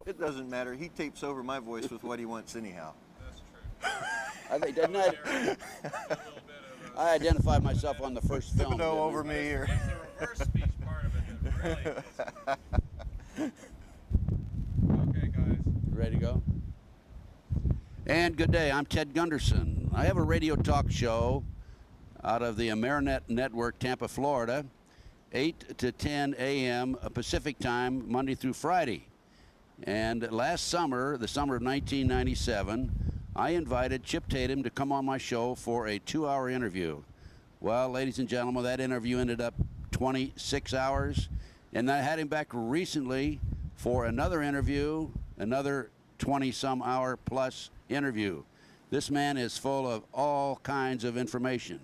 It doesn't matter. He tapes over my voice with what he wants anyhow. That's true. I think, didn't I? A little bit of I identified myself on the first film. Thibodeau didn't I? over me here. It's the reverse speech part of it that really gets me. Okay, guys. Ready to go? And good day, I'm Ted Gunderson. I have a radio talk show out of the Amerinet Network, Tampa, Florida, 8 to 10 a.m. Pacific time, Monday through Friday. And last summer, the summer of 1997, I invited Chip Tatum to come on my show for a 2-hour interview. Well, ladies and gentlemen, that interview ended up 26 hours, and I had him back recently for another interview, another 20-some hour plus interview. This man is full of all kinds of information.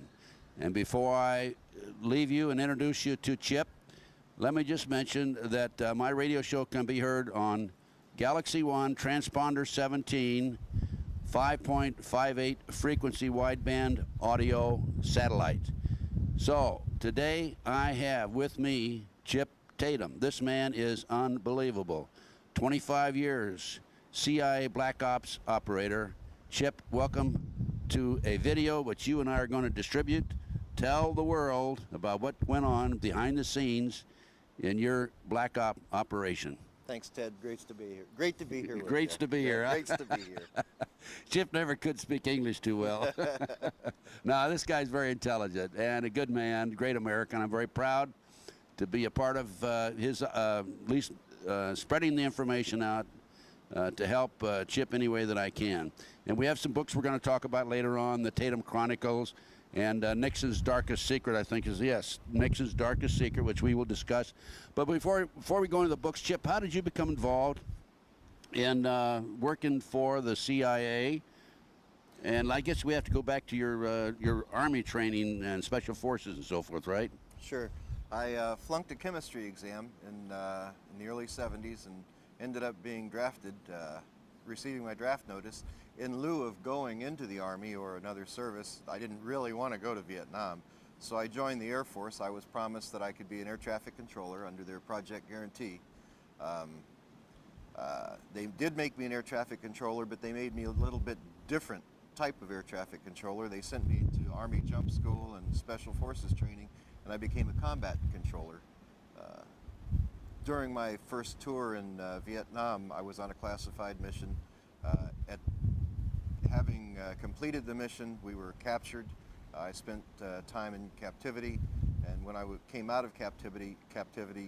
And before I leave you and introduce you to Chip, let me just mention that my radio show can be heard on Galaxy One Transponder 17, 5.58 frequency wideband audio satellite. So today I have with me Chip Tatum. This man is unbelievable. 25 years, CIA Black Ops operator. Chip, welcome to a video which you and I are going to distribute. Tell the world about what went on behind the scenes in your Black Op operation. Thanks, Ted. Great to be here. Great to be here. With Great you. to be here. Huh? Great to be here. Chip never could speak English too well. No, this guy's very intelligent and a good man, great American. I'm very proud to be a part of his, at least spreading the information out to help Chip any way that I can. And we have some books we're going to talk about later on, the Tatum Chronicles, and Nixon's Darkest Secret, I think is, yes, Nixon's Darkest Secret, which we will discuss. But before we go into the books, Chip, how did you become involved in working for the CIA? And I guess we have to go back to your Army training and Special Forces and so forth, right? Sure. I flunked a chemistry exam in the early 70s and ended up being drafted, receiving my draft notice. In lieu of going into the Army or another service, I didn't really want to go to Vietnam. So I joined the Air Force. I was promised that I could be an air traffic controller under their Project Guarantee. They did make me an air traffic controller, but they made me a little bit different type of air traffic controller. They sent me to Army Jump School and Special Forces training, and I became a combat controller. During my first tour in Vietnam, I was on a classified mission. Having completed the mission, we were captured. I spent time in captivity, and when I came out of captivity,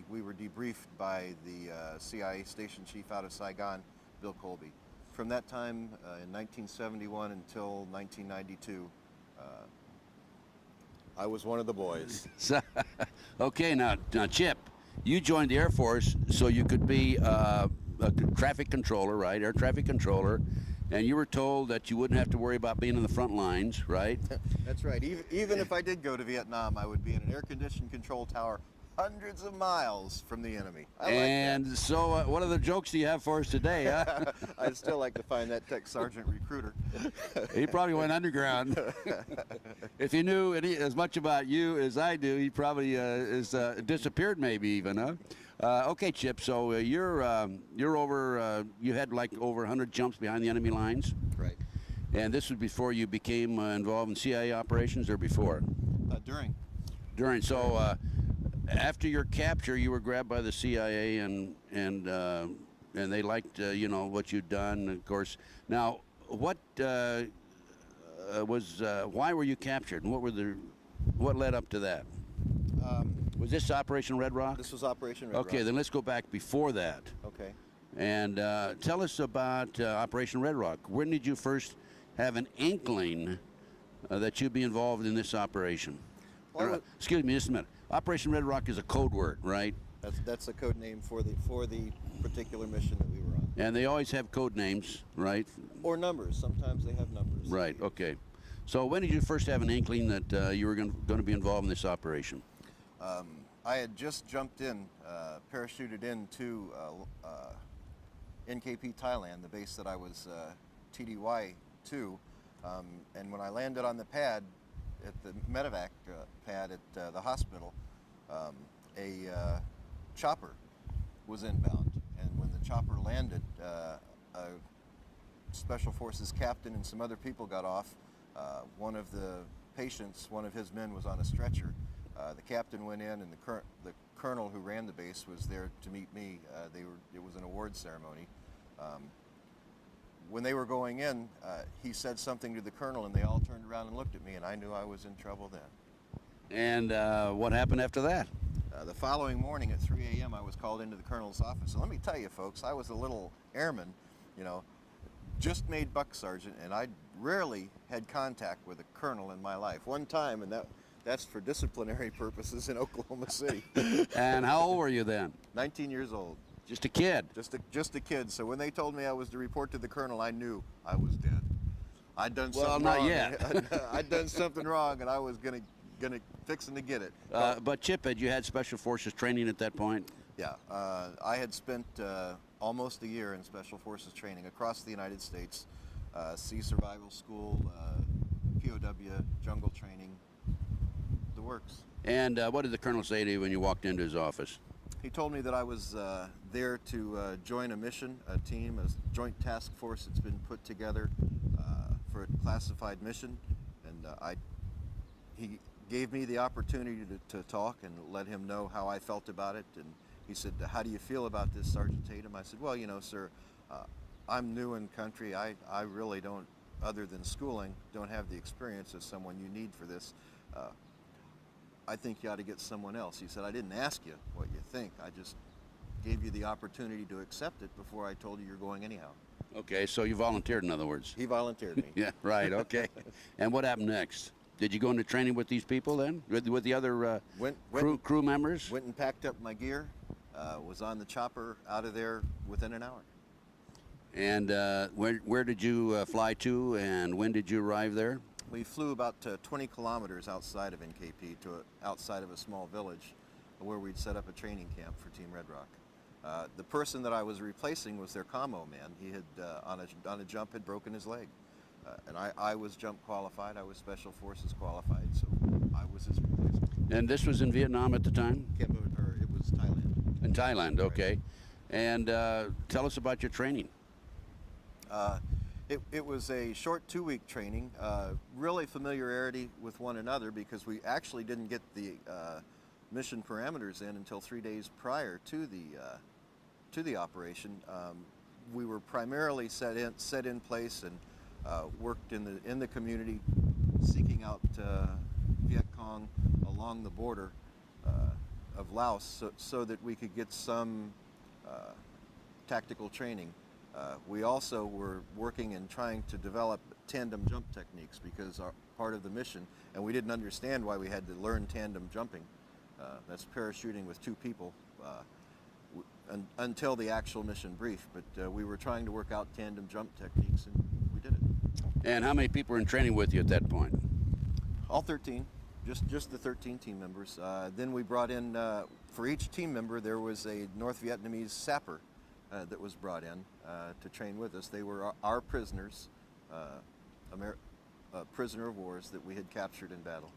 we were debriefed by the CIA station chief out of Saigon, Bill Colby. From that time, in 1971 until 1992, I was one of the boys. Okay, now Chip, you joined the Air Force so you could be a traffic controller, right? Air traffic controller. And you were told that you wouldn't have to worry about being in the front lines, right? That's right. Even if I did go to Vietnam, I would be in an air-conditioned control tower hundreds of miles from the enemy. And like so what other jokes do you have for us today, huh? I'd still like to find that tech sergeant recruiter. He probably went underground. If he knew as much about you as I do, he probably is disappeared maybe even, huh? Okay, Chip, so you're over, you had like over 100 jumps behind the enemy lines? Right. And this was before you became involved in CIA operations or before? During. During. So after your capture, you were grabbed by the CIA and they liked you know what you'd done, of course. Now, what why were you captured, and what led up to that? Was this Operation Red Rock? This was Operation Red Rock. Okay, then let's go back before that. Okay. And tell us about Operation Red Rock. When did you first have an inkling that you'd be involved in this operation? Well, excuse me, just a minute. Operation Red Rock is a code word, right? That's a code name for the particular mission that we were on. And they always have code names, right? Or numbers. Sometimes they have numbers. Right. Okay. So when did you first have an inkling that you were going to be involved in this operation? I had just jumped in, parachuted into NKP Thailand, the base that I was TDY to, and when I landed on the pad, at the medevac pad at the hospital, a chopper was inbound, and when the chopper landed, a Special Forces captain and some other people got off. One of the patients, one of his men was on a stretcher. The captain went in, and the colonel who ran the base was there to meet me. It was an award ceremony. When they were going in, he said something to the colonel, and they all turned around and looked at me, and I knew I was in trouble then. And what happened after that? The following morning at 3 a.m. I was called into the colonel's office. And let me tell you, folks, I was a little airman, you know, just made buck sergeant, and I rarely had contact with a colonel in my life. One time, and that's for disciplinary purposes in Oklahoma City. And how old were you then? 19 years old. Just a kid? Just a kid. So when they told me I was to report to the colonel, I knew I was dead. I'd done something not wrong. yet. I'd done something wrong, and I was fixing to get it. But Chip, had you had Special Forces training at that point? Yeah, I had spent almost a year in Special Forces training across the United States, Sea Survival School, POW, jungle training, the works. And what did the colonel say to you when you walked into his office? He told me that I was there to join a mission, a team, a joint task force that's been put together for a classified mission, and he gave me the opportunity to talk and let him know how I felt about it. And he said, "How do you feel about this, Sergeant Tatum?" I said, "Well, you know, sir, I'm new in country. I really don't, other than schooling, don't have the experience as someone you need for this. I think you ought to get someone else." He said, "I didn't ask you what you think. I just gave you the opportunity to accept it before I told you you're going anyhow." Okay, so you volunteered, in other words. He volunteered me. Yeah, right, okay. And what happened next? Did you go into training with these people then? With the other crew members? Went and packed up my gear, was on the chopper out of there within an hour. And where did you fly to, and when did you arrive there? We flew about 20 kilometers outside of NKP to outside of a small village where we'd set up a training camp for Team Red Rock. The person that I was replacing was their commo man. He had, on a jump, had broken his leg. And I was jump qualified, I was Special Forces qualified, so I was his replacement. And this was in Vietnam at the time? It was Thailand. In Thailand, okay. Right. And tell us about your training. It was a short 2-week training, really familiarity with one another, because we actually didn't get the mission parameters in until 3 days prior to the operation. We were primarily set in place and worked in the community, seeking out Viet Cong along the border of Laos, so that we could get some tactical training. We also were working and trying to develop tandem jump techniques, because part of the mission, and we didn't understand why we had to learn tandem jumping. That's parachuting with 2 people until the actual mission brief. But we were trying to work out tandem jump techniques, and we did it. And how many people were in training with you at that point? All 13, just the 13 team members. Then we brought in, for each team member, there was a North Vietnamese sapper that was brought in to train with us. They were our prisoners, prisoner of wars that we had captured in battle.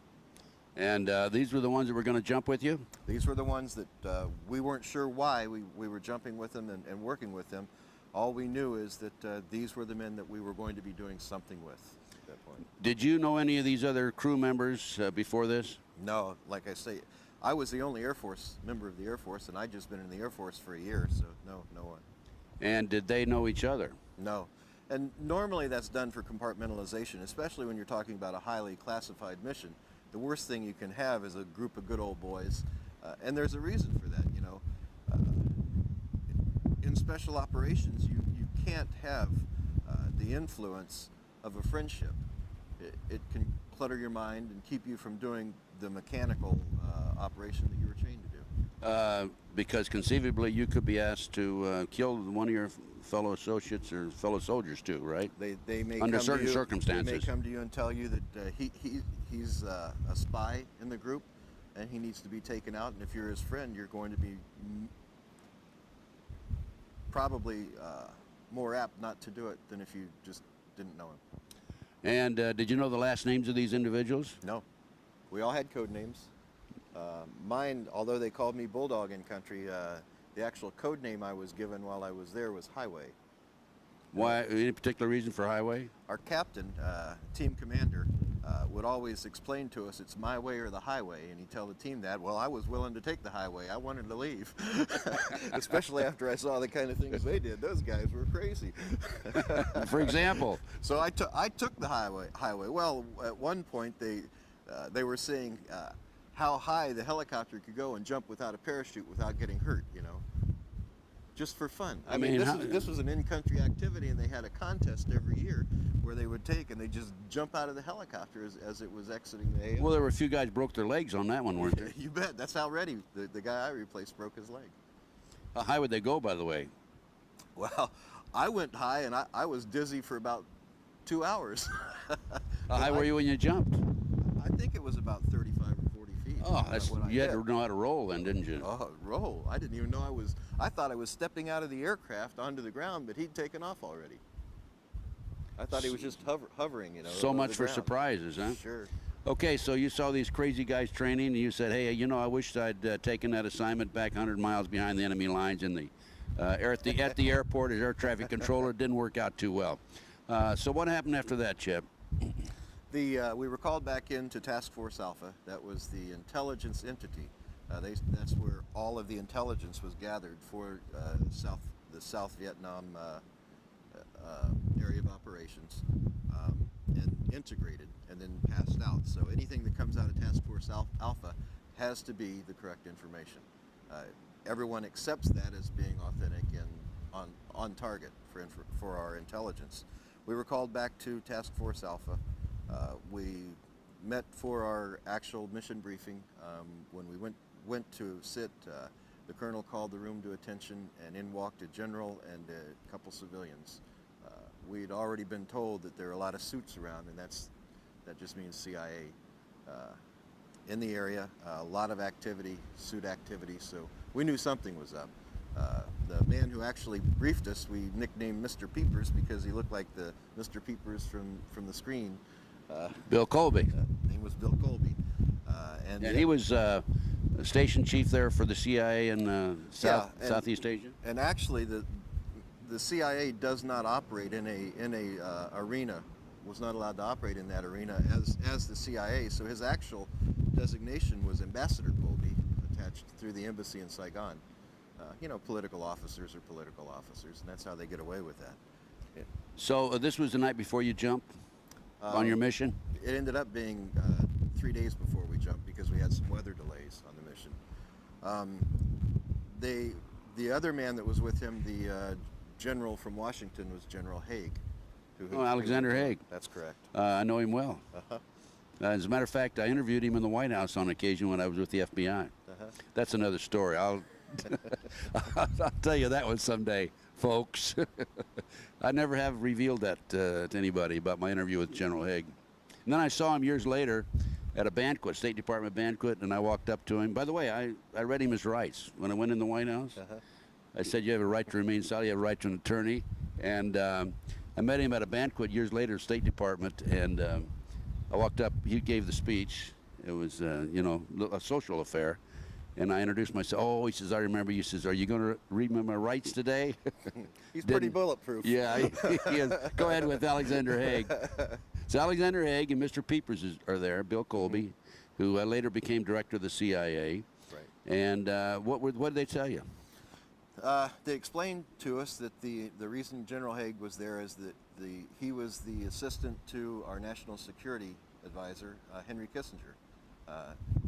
And these were the ones that were going to jump with you? These were the ones that we weren't sure why we were jumping with them and working with them. All we knew is that these were the men that we were going to be doing something with at that point. Did you know any of these other crew members before this? No, like I say, I was the only member of the Air Force, and I'd just been in the Air Force for a year, so no one. And did they know each other? No. And normally that's done for compartmentalization, especially when you're talking about a highly classified mission. The worst thing you can have is a group of good old boys, and there's a reason for that, you know. In special operations, you can't have the influence of a friendship. It can clutter your mind and keep you from doing the mechanical operation that you were trained to do. Because conceivably you could be asked to kill one of your fellow associates or fellow soldiers too, right? They may under come certain to you, circumstances. They may come to you and tell you that he's a spy in the group and he needs to be taken out, and if you're his friend, you're going to be probably more apt not to do it than if you just didn't know him. And did you know the last names of these individuals? No. We all had code names. Mine, although they called me Bulldog in country, The actual code name I was given while I was there was Highway. Why? Any particular reason for highway? Our captain, team commander, would always explain to us, it's my way or the highway, and he'd tell the team that. Well, I was willing to take the highway. I wanted to leave, especially after I saw the kind of things they did. Those guys were crazy. For example? So I took the highway. Well, at one point they were saying how high the helicopter could go and jump without a parachute without getting hurt, you know. Just for fun. I mean, this was an in-country activity, and they had a contest every year where they would take and they just jump out of the helicopter as it was exiting the AO. Well, there were a few guys broke their legs on that one, weren't there? You bet. That's how ready the guy I replaced broke his leg. How high would they go, by the way? Well, I went high, and I was dizzy for about 2 hours. How high were you when you jumped? I think it was about 35 or 40 feet. Oh, you had hit. to know how to roll then, didn't you? Oh, roll. I didn't even know I thought I was stepping out of the aircraft onto the ground, but he'd taken off already. I thought he was just hovering, you know. So above much the for ground. surprises, huh? Sure. Okay, so you saw these crazy guys training, and you said, hey, you know, I wish I'd taken that assignment back 100 miles behind the enemy lines in the at the airport as air traffic controller. It didn't work out too well. So what happened after that, Chip? We were called back into Task Force Alpha. That was the intelligence entity. That's where all of the intelligence was gathered for the South Vietnam area of operations, and integrated and then passed out. So anything that comes out of Task Force Alpha has to be the correct information. Everyone accepts that as being authentic and on target for our intelligence. We were called back to Task Force Alpha. We met for our actual mission briefing. When we went to sit, the colonel called the room to attention, and in walked a general and a couple civilians. We'd already been told that there are a lot of suits around, and that just means CIA in the area. A lot of activity, suit activity, so we knew something was up. The man who actually briefed us, we nicknamed Mr. Peepers because he looked like the Mr. Peepers from the screen. Bill Colby. His name was Bill Colby. And he was station chief there for the CIA in Southeast Asia? And actually, the CIA does not operate in a arena, was not allowed to operate in that arena as the CIA, so his actual designation was Ambassador Colby, attached through the embassy in Saigon. You know, political officers are political officers, and that's how they get away with that. Yeah. So this was the night before you jumped on your mission? It ended up being 3 days before we jumped because we had some weather delays on the mission. The other man that was with him, the general from Washington, was General Haig. Alexander Haig. That's correct. I know him well. Uh-huh. As a matter of fact, I interviewed him in the White House on occasion when I was with the FBI. Uh-huh. That's another story. I'll tell you that one someday, folks. I never have revealed that to anybody about my interview with General Haig. And then I saw him years later at a banquet, State Department banquet, and I walked up to him. By the way, I read him his rights when I went in the White House. Uh-huh. I said, you have a right to remain silent, you have a right to an attorney. And I met him at a banquet years later, State Department, and I walked up, he gave the speech. It was, you know, a social affair. And I introduced myself. Oh, he says, I remember you. He says, are you going to read me my rights today? He's pretty bulletproof. Yeah, he is. Go ahead with Alexander Haig. So Alexander Haig and Mr. Peepers are there, Bill Colby, who later became director of the CIA. Right. And what did they tell you? They explained to us that the reason General Haig was there is that he was the assistant to our national security advisor, Henry Kissinger.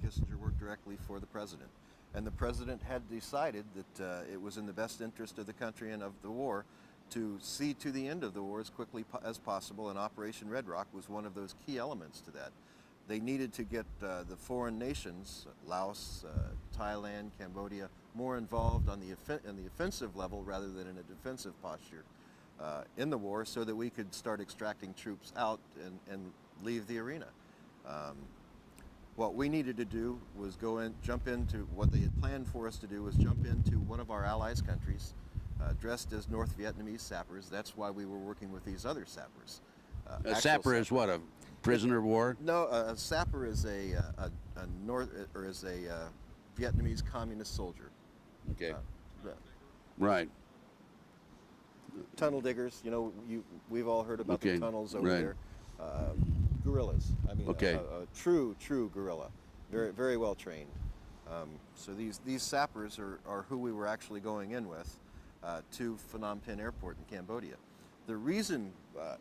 Kissinger worked directly for the president, and the president had decided that it was in the best interest of the country and of the war to see to the end of the war as quickly as possible, and Operation Red Rock was one of those key elements to that. They needed to get the foreign nations, Laos, Thailand, Cambodia, more involved on the offensive level rather than in a defensive posture in the war, so that we could start extracting troops out and leave the arena. What we needed to do was jump into what they had planned for us to do was jump into one of our allies' countries, dressed as North Vietnamese sappers. That's why we were working with these other sappers. A sapper is what, a prisoner of war? No, a sapper is a Vietnamese communist soldier. Okay. Right. Tunnel diggers, you know, we've all heard about Okay, the tunnels over right. there. Gorillas, I mean, Okay. a true gorilla, very well trained. So these sappers are who we were actually going in with to Phnom Penh Airport in Cambodia. The reason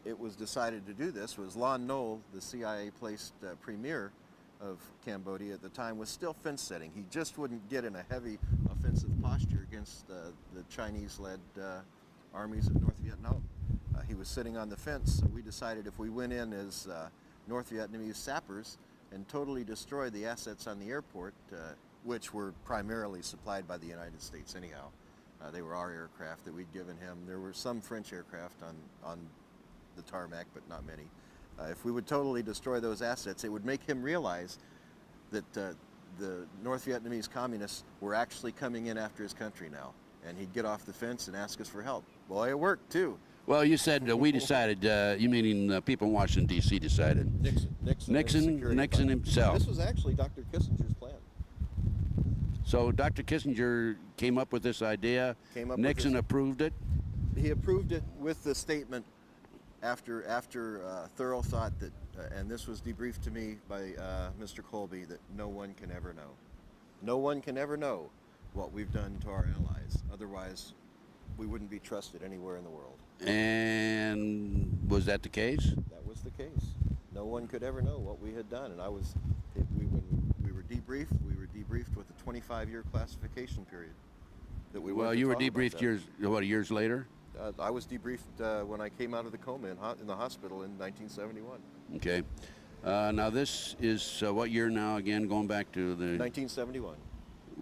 it was decided to do this was Lon Nol, the CIA-placed premier of Cambodia at the time, was still fence setting. He just wouldn't get in a heavy offensive posture against the Chinese-led armies of North Vietnam. He was sitting on the fence, so we decided if we went in as North Vietnamese sappers and totally destroyed the assets on the airport, which were primarily supplied by the United States anyhow. They were our aircraft that we'd given him. There were some French aircraft on the tarmac, but not many. If we would totally destroy those assets, it would make him realize that the North Vietnamese communists were actually coming in after his country now. And he'd get off the fence and ask us for help. Boy, it worked too. Well, you said we decided, you meaning people in Washington, D.C. decided. Nixon himself. This was actually Dr. Kissinger's plan. So Dr. Kissinger came up with this idea. Nixon approved it. He approved it with the statement after thorough thought that, and this was debriefed to me by Mr. Colby, that no one can ever know. No one can ever know what we've done to our allies. Otherwise, we wouldn't be trusted anywhere in the world. And was that the case? That was the case. No one could ever know what we had done. And when we were debriefed with a 25-year classification period. That we well, you were debriefed years later? I was debriefed when I came out of the coma in the hospital in 1971. Okay. Now this is what year now again? Going back to the 1971.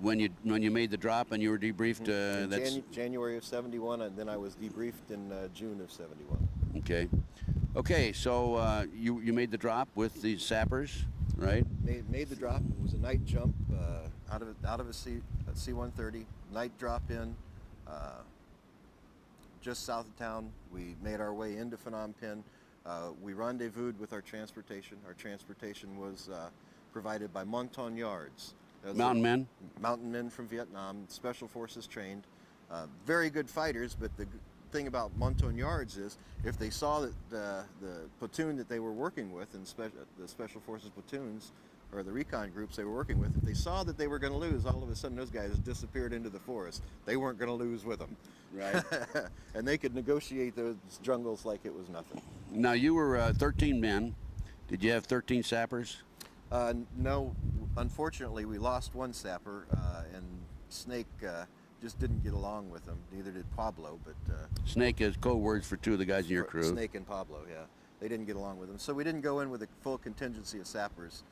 When you made the drop and you were debriefed. That's January of '71, and then I was debriefed in June of '71. Okay. Okay. So you made the drop with the sappers, right? Made the drop. It was a night jump out of a C-130. Night drop in. Just south of town. We made our way into Phnom Penh. We rendezvoused with our transportation. Our transportation was provided by Montagnards. Mountain men? Mountain men from Vietnam, special forces trained. Very good fighters, but the thing about Montagnards is if they saw that the platoon that they were working with, and the special forces platoons, or the recon groups they were working with, if they saw that they were going to lose, all of a sudden those guys disappeared into the forest. They weren't going to lose with them. Right. And they could negotiate those jungles like it was nothing. Now you were 13 men. Did you have 13 sappers? No, unfortunately we lost one sapper, and Snake just didn't get along with him. Neither did Pablo, but... Snake is code words for two of the guys in your crew. Snake and Pablo, yeah. They didn't get along with him. So we didn't go in with a full contingency of sappers.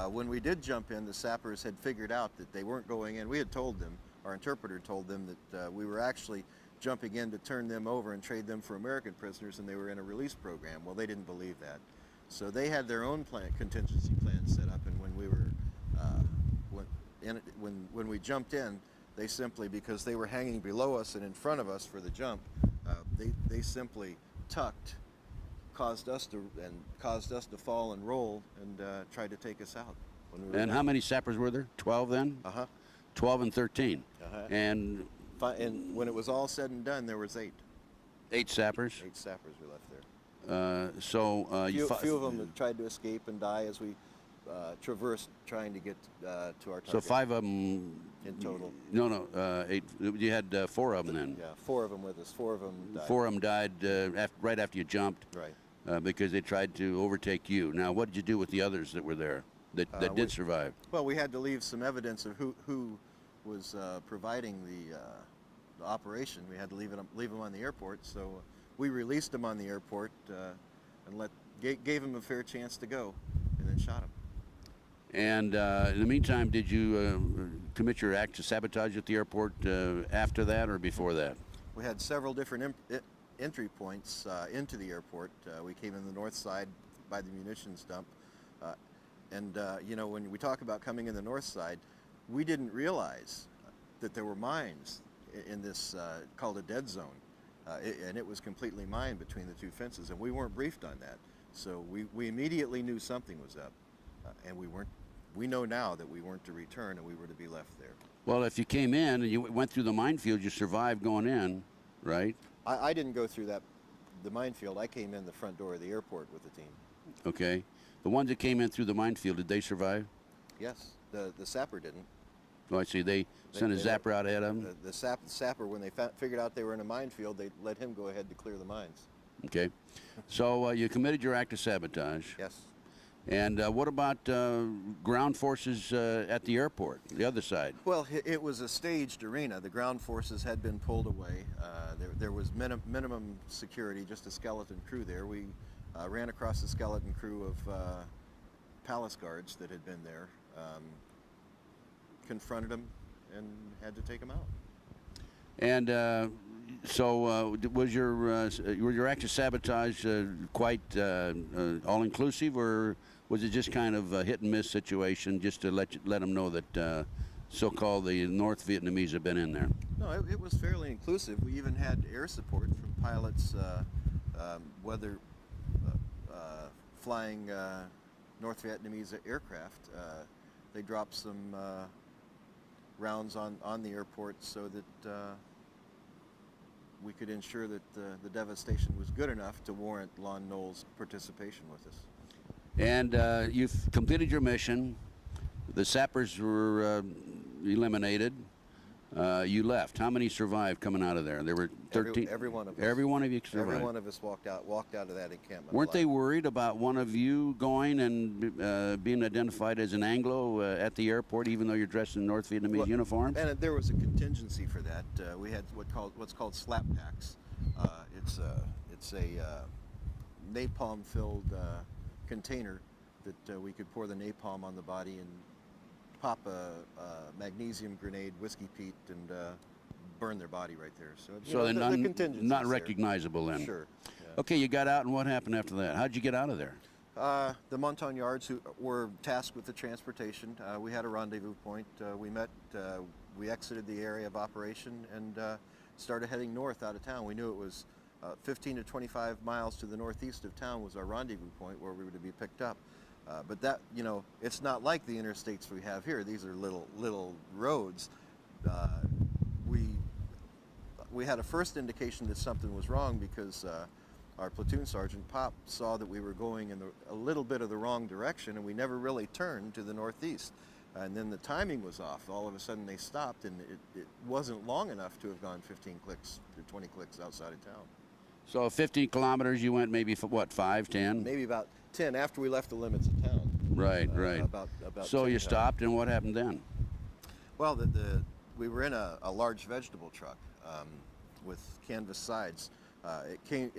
When we did jump in, the sappers had figured out that they weren't going in. We had told them, our interpreter told them that we were actually jumping in to turn them over and trade them for American prisoners, and they were in a release program. Well, they didn't believe that. So they had their own contingency plan set up, and when we were when we jumped in, they simply, because they were hanging below us and in front of us for the jump, they simply tucked, caused us to fall and roll, and tried to take us out. And how many sappers were there? 12 then? 12 and 13. And when it was all said and done, there was 8. 8 sappers? 8 sappers we left there. A few of them tried to escape and die as we traversed trying to get to our target. So 5 of them in total. No, 8. You had 4 of them then. Yeah, 4 of them with us. 4 of them died. 4 of them died right after you jumped. Right. Because they tried to overtake you. Now, what did you do with the others that were there that did survive? Well, we had to leave some evidence of who was providing the operation. We had to leave them on the airport. So we released them on the airport and gave them a fair chance to go, and then shot them. And in the meantime, did you commit your act of sabotage at the airport after that or before that? We had several different entry points into the airport. We came in the north side by the munitions dump. You know, when we talk about coming in the north side, we didn't realize that there were mines in this called a dead zone. And it was completely mined between the two fences, and we weren't briefed on that. So we immediately knew something was up, and we know now that we weren't to return, and we were to be left there. Well, if you came in and you went through the minefield, you survived going in, right? I didn't go through the minefield. I came in the front door of the airport with the team. Okay. The ones that came in through the minefield, did they survive? Yes, the sapper didn't. Oh, I see. They sent a zapper out ahead of them? The sapper, when they figured out they were in a minefield, they let him go ahead to clear the mines. Okay. So you committed your act of sabotage. Yes. And what about ground forces at the airport, the other side? Well, it was a staged arena. The ground forces had been pulled away. There was minimum security, just a skeleton crew there. We ran across the skeleton crew of palace guards that had been there, confronted them, and had to take them out. And so was your act of sabotage quite all-inclusive, or was it just kind of a hit-and-miss situation, just to let them know that so-called the North Vietnamese have been in there? No, it was fairly inclusive. We even had air support from pilots, whether flying North Vietnamese aircraft. They dropped some rounds on the airport so that we could ensure that the devastation was good enough to warrant Lon Nole's participation with us. And you've completed your mission. The sappers were eliminated. You left. How many survived coming out of there? There were 13. Every one of us. Every one of you survived. Every one of us walked out of that encampment. Weren't they alive. worried about one of you going and being identified as an Anglo at the airport, even though you're dressed in North Vietnamese uniforms? And there was a contingency for that. We had what's called slap packs. It's a napalm-filled container that we could pour the napalm on the body and pop a magnesium grenade, whiskey peat, and burn their body right there. So they're the contingency's not there. recognizable then. Sure. Yeah. Okay, you got out, and what happened after that? How'd you get out of there? The Montagnards, who were tasked with the transportation, we had a rendezvous point. We met, we exited the area of operation and started heading north out of town. We knew it was 15 to 25 miles to the northeast of town was our rendezvous point where we were to be picked up. But that, it's not like the interstates we have here. These are little roads. We had a first indication that something was wrong because our platoon sergeant, Pop, saw that we were going in a little bit of the wrong direction, and we never really turned to the northeast. And then the timing was off. All of a sudden they stopped, and it wasn't long enough to have gone 15 clicks to 20 clicks outside of town. So 15 kilometers, you went maybe, what, 5, 10? Maybe about 10 after we left the limits of town. Right, right. About so 10 you times. stopped, and what happened then? Well, we were in a large vegetable truck with canvas sides. It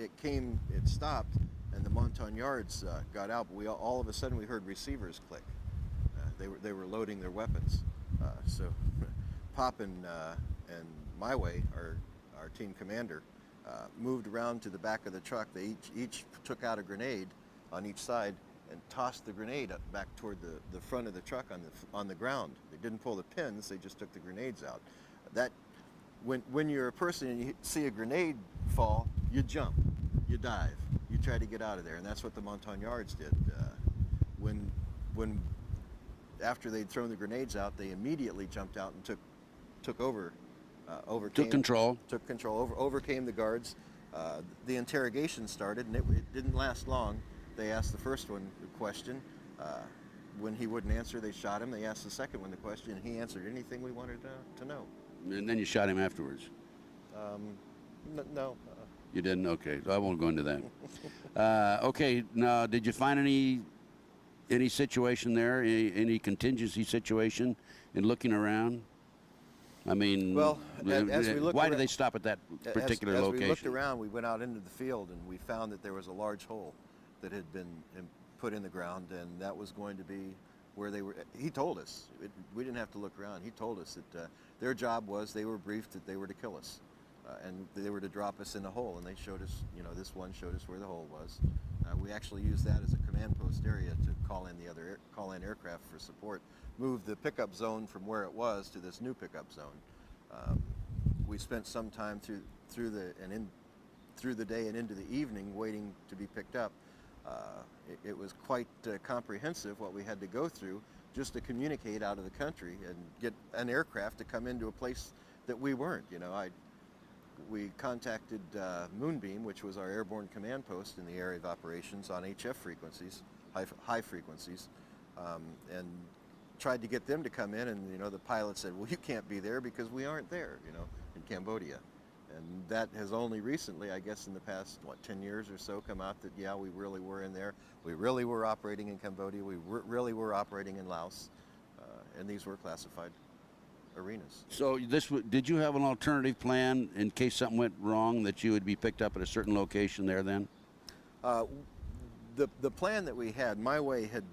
stopped, and the Montagnards got out. But all of a sudden we heard receivers click. They were loading their weapons. So Pop and my way, our team commander, moved around to the back of the truck. They each took out a grenade on each side and tossed the grenade up back toward the front of the truck on the ground. They didn't pull the pins, they just took the grenades out. When you're a person and you see a grenade fall, you jump, you dive, you try to get out of there, and that's what the Montagnards did. When after they'd thrown the grenades out, they immediately jumped out and took over. Took control, overcame the guards. The interrogation started, and it didn't last long. They asked the first one the question. When he wouldn't answer, they shot him. They asked the second one the question, and he answered anything we wanted to know. And then you shot him afterwards? No. You didn't? Okay, I won't go into that. Okay, now, did you find any situation there, any contingency situation in looking around? I mean, well, as we looked why around, did they stop at that particular location? As we looked around, we went out into the field, and we found that there was a large hole that had been put in the ground, and that was going to be where they were. He told us. We didn't have to look around. He told us that their job was, they were briefed that they were to kill us, and they were to drop us in a hole, and they showed us, this one showed us where the hole was. We actually used that as a command post area to call in aircraft for support, move the pickup zone from where it was to this new pickup zone. We spent some time through the day and into the evening waiting to be picked up. It was quite comprehensive what we had to go through just to communicate out of the country and get an aircraft to come into a place that we weren't. We contacted Moonbeam, which was our airborne command post in the area of operations on HF frequencies, high frequencies, and tried to get them to come in, and the pilot said, well, you can't be there because we aren't there, in Cambodia. And that has only recently, I guess in the past, 10 years or so, come out that, yeah, we really were in there. We really were operating in Cambodia. We really were operating in Laos. And these were classified arenas. So did you have an alternative plan in case something went wrong, that you would be picked up at a certain location there then? The plan that we had, My Way had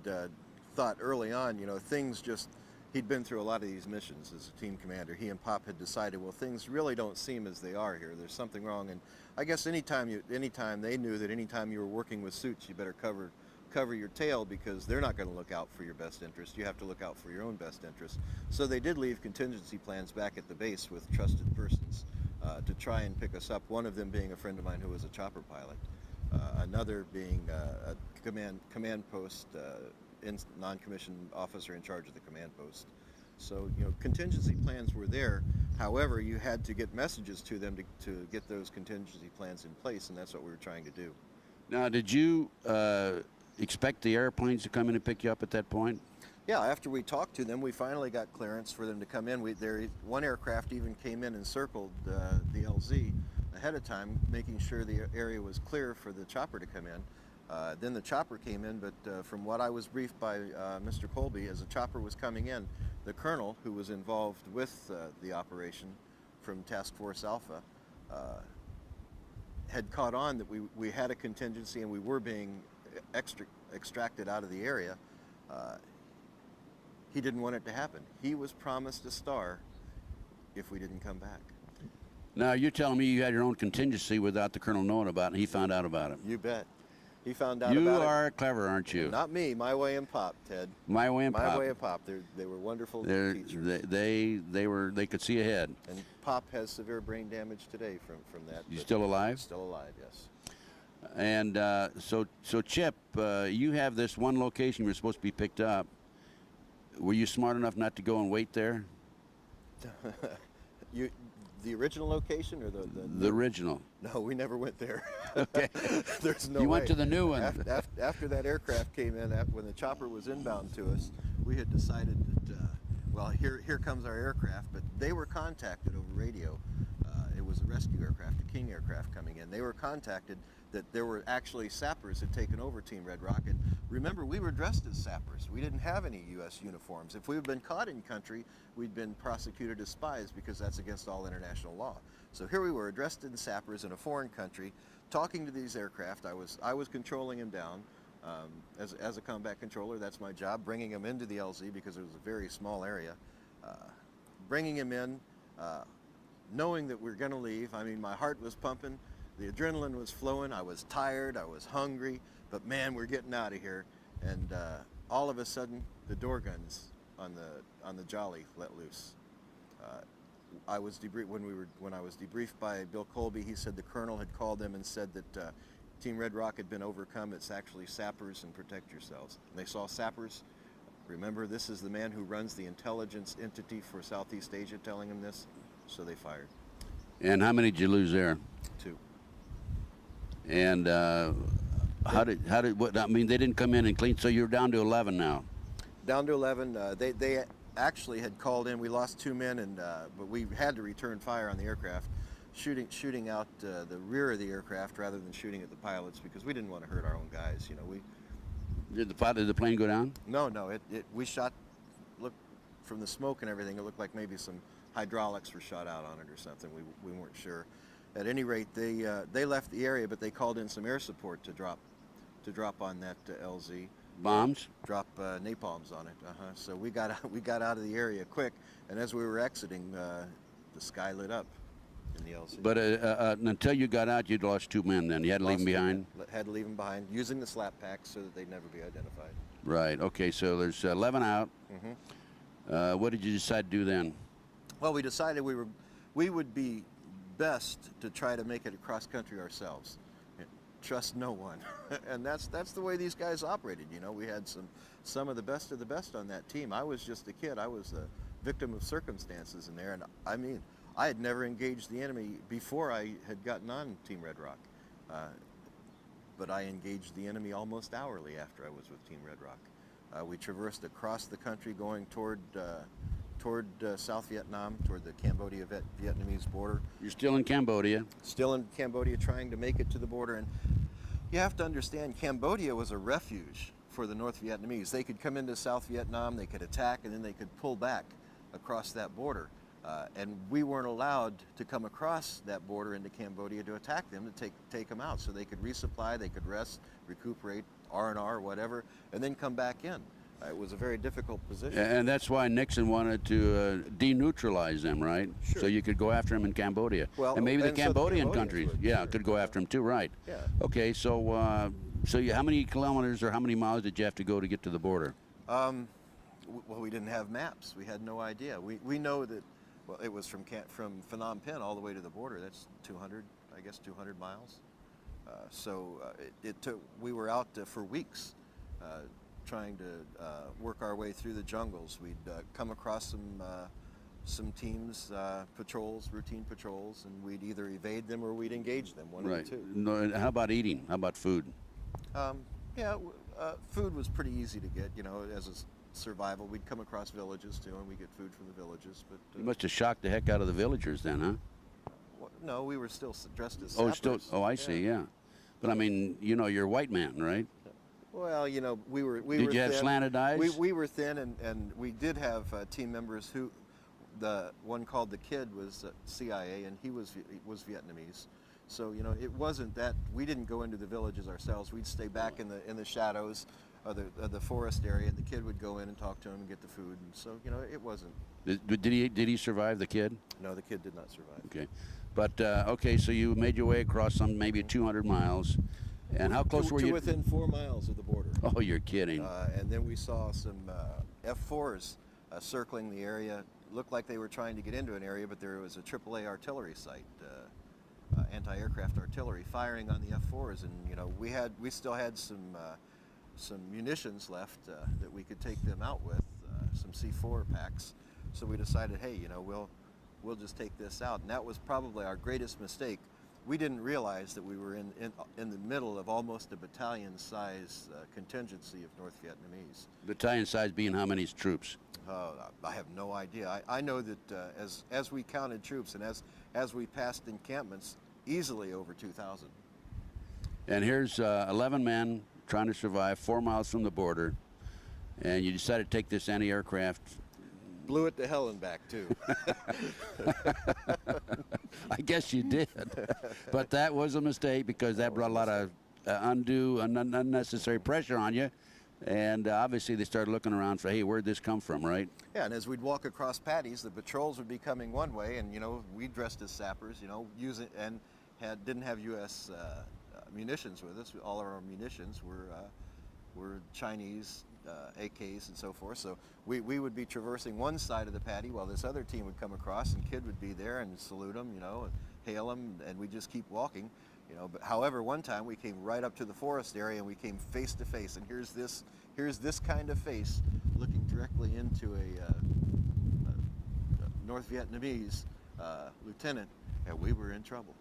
thought early on, things just, he'd been through a lot of these missions as a team commander. He and Pop had decided, well, things really don't seem as they are here. There's something wrong. And I guess anytime they knew that anytime you were working with suits, you better cover your tail, because they're not going to look out for your best interest. You have to look out for your own best interest. So they did leave contingency plans back at the base with trusted persons to try and pick us up. One of them being a friend of mine who was a chopper pilot. Another being a command post non-commissioned officer in charge of the command post. So contingency plans were there. However, you had to get messages to them to get those contingency plans in place, and that's what we were trying to do. Now, did you expect the airplanes to come in and pick you up at that point? Yeah, after we talked to them, we finally got clearance for them to come in. One aircraft even came in and circled the LZ ahead of time, making sure the area was clear for the chopper to come in. Then the chopper came in, but from what I was briefed by Mr. Colby, as the chopper was coming in, the colonel who was involved with the operation from Task Force Alpha had caught on that we had a contingency and we were being extracted out of the area. He didn't want it to happen. He was promised a star if we didn't come back. Now, you're telling me you had your own contingency without the colonel knowing about it, and he found out about it. You bet. He found out you about it. You are clever, aren't you? Not me. My Way and Pop, Ted. My Way and Pop. My Way and Pop. They were wonderful teachers. They could see ahead. And Pop has severe brain damage today from that. You still alive? Still alive, yes. And so Chip, you have this one location you're supposed to be picked up. Were you smart enough not to go and wait there? The original location or the original? No, we never went there. Okay. There's no You way. went to the new one. After that aircraft came in, when the chopper was inbound to us, we had decided that, well, here comes our aircraft, but they were contacted over radio. It was a rescue aircraft, a King aircraft coming in. They were contacted that there were actually sappers had taken over Team Red Rock. And remember, we were dressed as sappers. We didn't have any U.S. uniforms. If we had been caught in country, we'd been prosecuted as spies, because that's against all international law. So here we were, dressed in sappers in a foreign country, talking to these aircraft. I was controlling them down. As a combat controller, that's my job, bringing them into the LZ because it was a very small area. Bringing them in, knowing that we're going to leave. I mean, my heart was pumping. The adrenaline was flowing. I was tired. I was hungry. But man, we're getting out of here. And all of a sudden, the door guns on the Jolly let loose. I was when I was debriefed by Bill Colby. He said the colonel had called them and said that Team Red Rock had been overcome. It's actually sappers, and protect yourselves. And they saw sappers. Remember, this is the man who runs the intelligence entity for Southeast Asia telling him this. So they fired. And how many did you lose there? 2. And I mean, they didn't come in and clean, so you're down to 11 now. Down to 11. They actually had called in. We lost 2 men, but we had to return fire on the aircraft, shooting out the rear of the aircraft rather than shooting at the pilots, because we didn't want to hurt our own guys. Did the plane go down? No. We shot. Look, from the smoke and everything, it looked like maybe some hydraulics were shot out on it or something. We weren't sure. At any rate, they left the area, but they called in some air support to drop on that LZ. Bombs? Drop napalms on it. So we got out of the area quick, and as we were exiting, the sky lit up in the LZ. But until you got out, you'd lost 2 men. Then you had to leave them behind. Had to leave them behind, using the slap packs so that they'd never be identified. Right. Okay. So there's 11 out. Mm-hmm. What did you decide to do then? Well, we decided we would be best to try to make it across country ourselves. trust no one. And that's the way these guys operated. You know, we had some of the best on that team. I was just a kid. I was a victim of circumstances in there, and I mean, I had never engaged the enemy before I had gotten on Team Red Rock. But I engaged the enemy almost hourly after I was with Team Red Rock. We traversed across the country going toward South Vietnam, toward the Cambodia-Vietnamese border. You're still in Cambodia. Still in Cambodia, trying to make it to the border. And you have to understand, Cambodia was a refuge for the North Vietnamese. They could come into South Vietnam, they could attack, and then they could pull back across that border. And we weren't allowed to come across that border into Cambodia to attack them, to take them out, so they could resupply, they could rest, recuperate, R&R, whatever, and then come back in. It was a very difficult position. And that's why Nixon wanted to deneutralize them, right? Sure. So you could go after them in Cambodia. Well, and maybe the and so the Cambodian Cambodians countries, would, yeah, sure. could go after them too, right? Yeah. Okay, so how many kilometers or how many miles did you have to go to get to the border? Well, we didn't have maps. We had no idea. We know that, well, it was from Phnom Penh all the way to the border. That's 200 miles. It took. We were out for weeks, trying to work our way through the jungles. We'd come across some teams, routine patrols, and we'd either evade them or we'd engage them. One of the two. No, and how about eating? How about food? Food was pretty easy to get. You know, as a survival, we'd come across villages too, and we get food from the villages. But You must have shocked the heck out of the villagers then, huh? no, we were still dressed as Oh, sappers. I see, yeah. But I mean, you know, you're a white man, right? Well, you know, we were Did you have thin. slanted eyes? We were thin, and we did have team members who, the one called the Kid was CIA, and he was Vietnamese. So you know, it wasn't that we didn't go into the villages ourselves. We'd stay back in the shadows of the forest area, and the Kid would go in and talk to him and get the food. And so you know, it wasn't. Did he survive, the Kid? No, the Kid did not survive. Okay, but okay, so you made your way across some maybe 200 miles, and how close were to you? within 4 miles of the border. Oh, you're kidding. And then we saw some F-4s circling the area. Looked like they were trying to get into an area, but there was a AAA artillery site, anti-aircraft artillery, firing on the F-4s. And you know, we still had some munitions left that we could take them out with, some C4 packs. So we decided, hey, you know, we'll just take this out. And that was probably our greatest mistake. We didn't realize that we were in the middle of almost a battalion-size contingency of North Vietnamese. Battalion size being how many troops? I have no idea. I know that as we counted troops and as we passed encampments, easily over 2,000. And here's 11 men trying to survive 4 miles from the border, and you decided to take this anti-aircraft. Blew it to hell and back, too. I guess you did. But that was a mistake because that brought a lot of undue and unnecessary pressure on you. And obviously they started looking around for, hey, where'd this come from, right? Yeah, and as we'd walk across paddies, the patrols would be coming one way, and, you know, we dressed as sappers, you know, didn't have U.S. munitions with us. All of our munitions were Chinese AKs and so forth. So we would be traversing one side of the paddy while this other team would come across, and Kid would be there and salute them, you know, and hail them, and we'd just keep walking, you know. But however, one time we came right up to the forest area, and we came face to face, and here's this kind of face looking directly into a North Vietnamese lieutenant, and we were in trouble.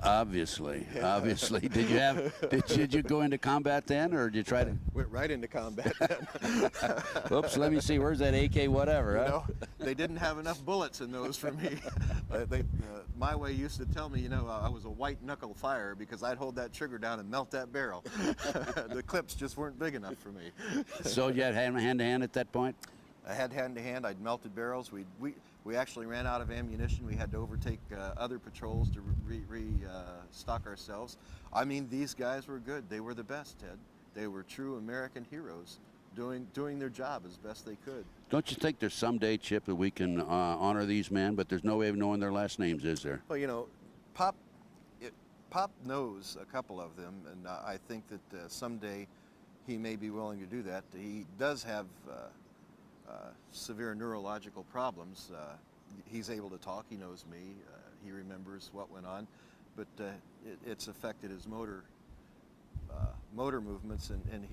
Obviously. Did you go into combat then, or did you try to? Went right into combat then. Oops, let me see, where's that AK whatever, huh? You know, they didn't have enough bullets in those for me. My way used to tell me, you know, I was a white knuckle firer because I'd hold that trigger down and melt that barrel. The clips just weren't big enough for me. So you had hand-to-hand at that point? I had hand-to-hand. I'd melted barrels. We actually ran out of ammunition. We had to overtake other patrols to restock ourselves. I mean, these guys were good. They were the best, Ted. They were true American heroes, doing their job as best they could. Don't you think there's someday, Chip, that we can honor these men, but there's no way of knowing their last names, is there? Well, you know, Pop knows a couple of them, and I think that someday he may be willing to do that. He does have severe neurological problems. He's able to talk. He knows me. He remembers what went on, but it's affected his motor motor movements, and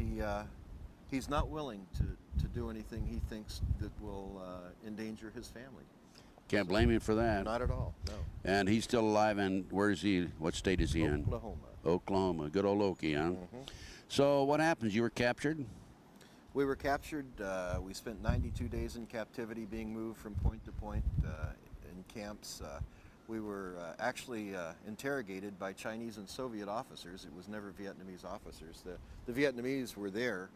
he's not willing to do anything he thinks that will endanger his family. Can't blame him for that. Not at all, no. And he's still alive, and where is he? What state is he in? Oklahoma. Oklahoma. Good old Okie, huh? Mm-hmm. So what happens? You were captured? We were captured. We spent 92 days in captivity, being moved from point to point in camps. We were actually interrogated by Chinese and Soviet officers. It was never Vietnamese officers. The Vietnamese were there,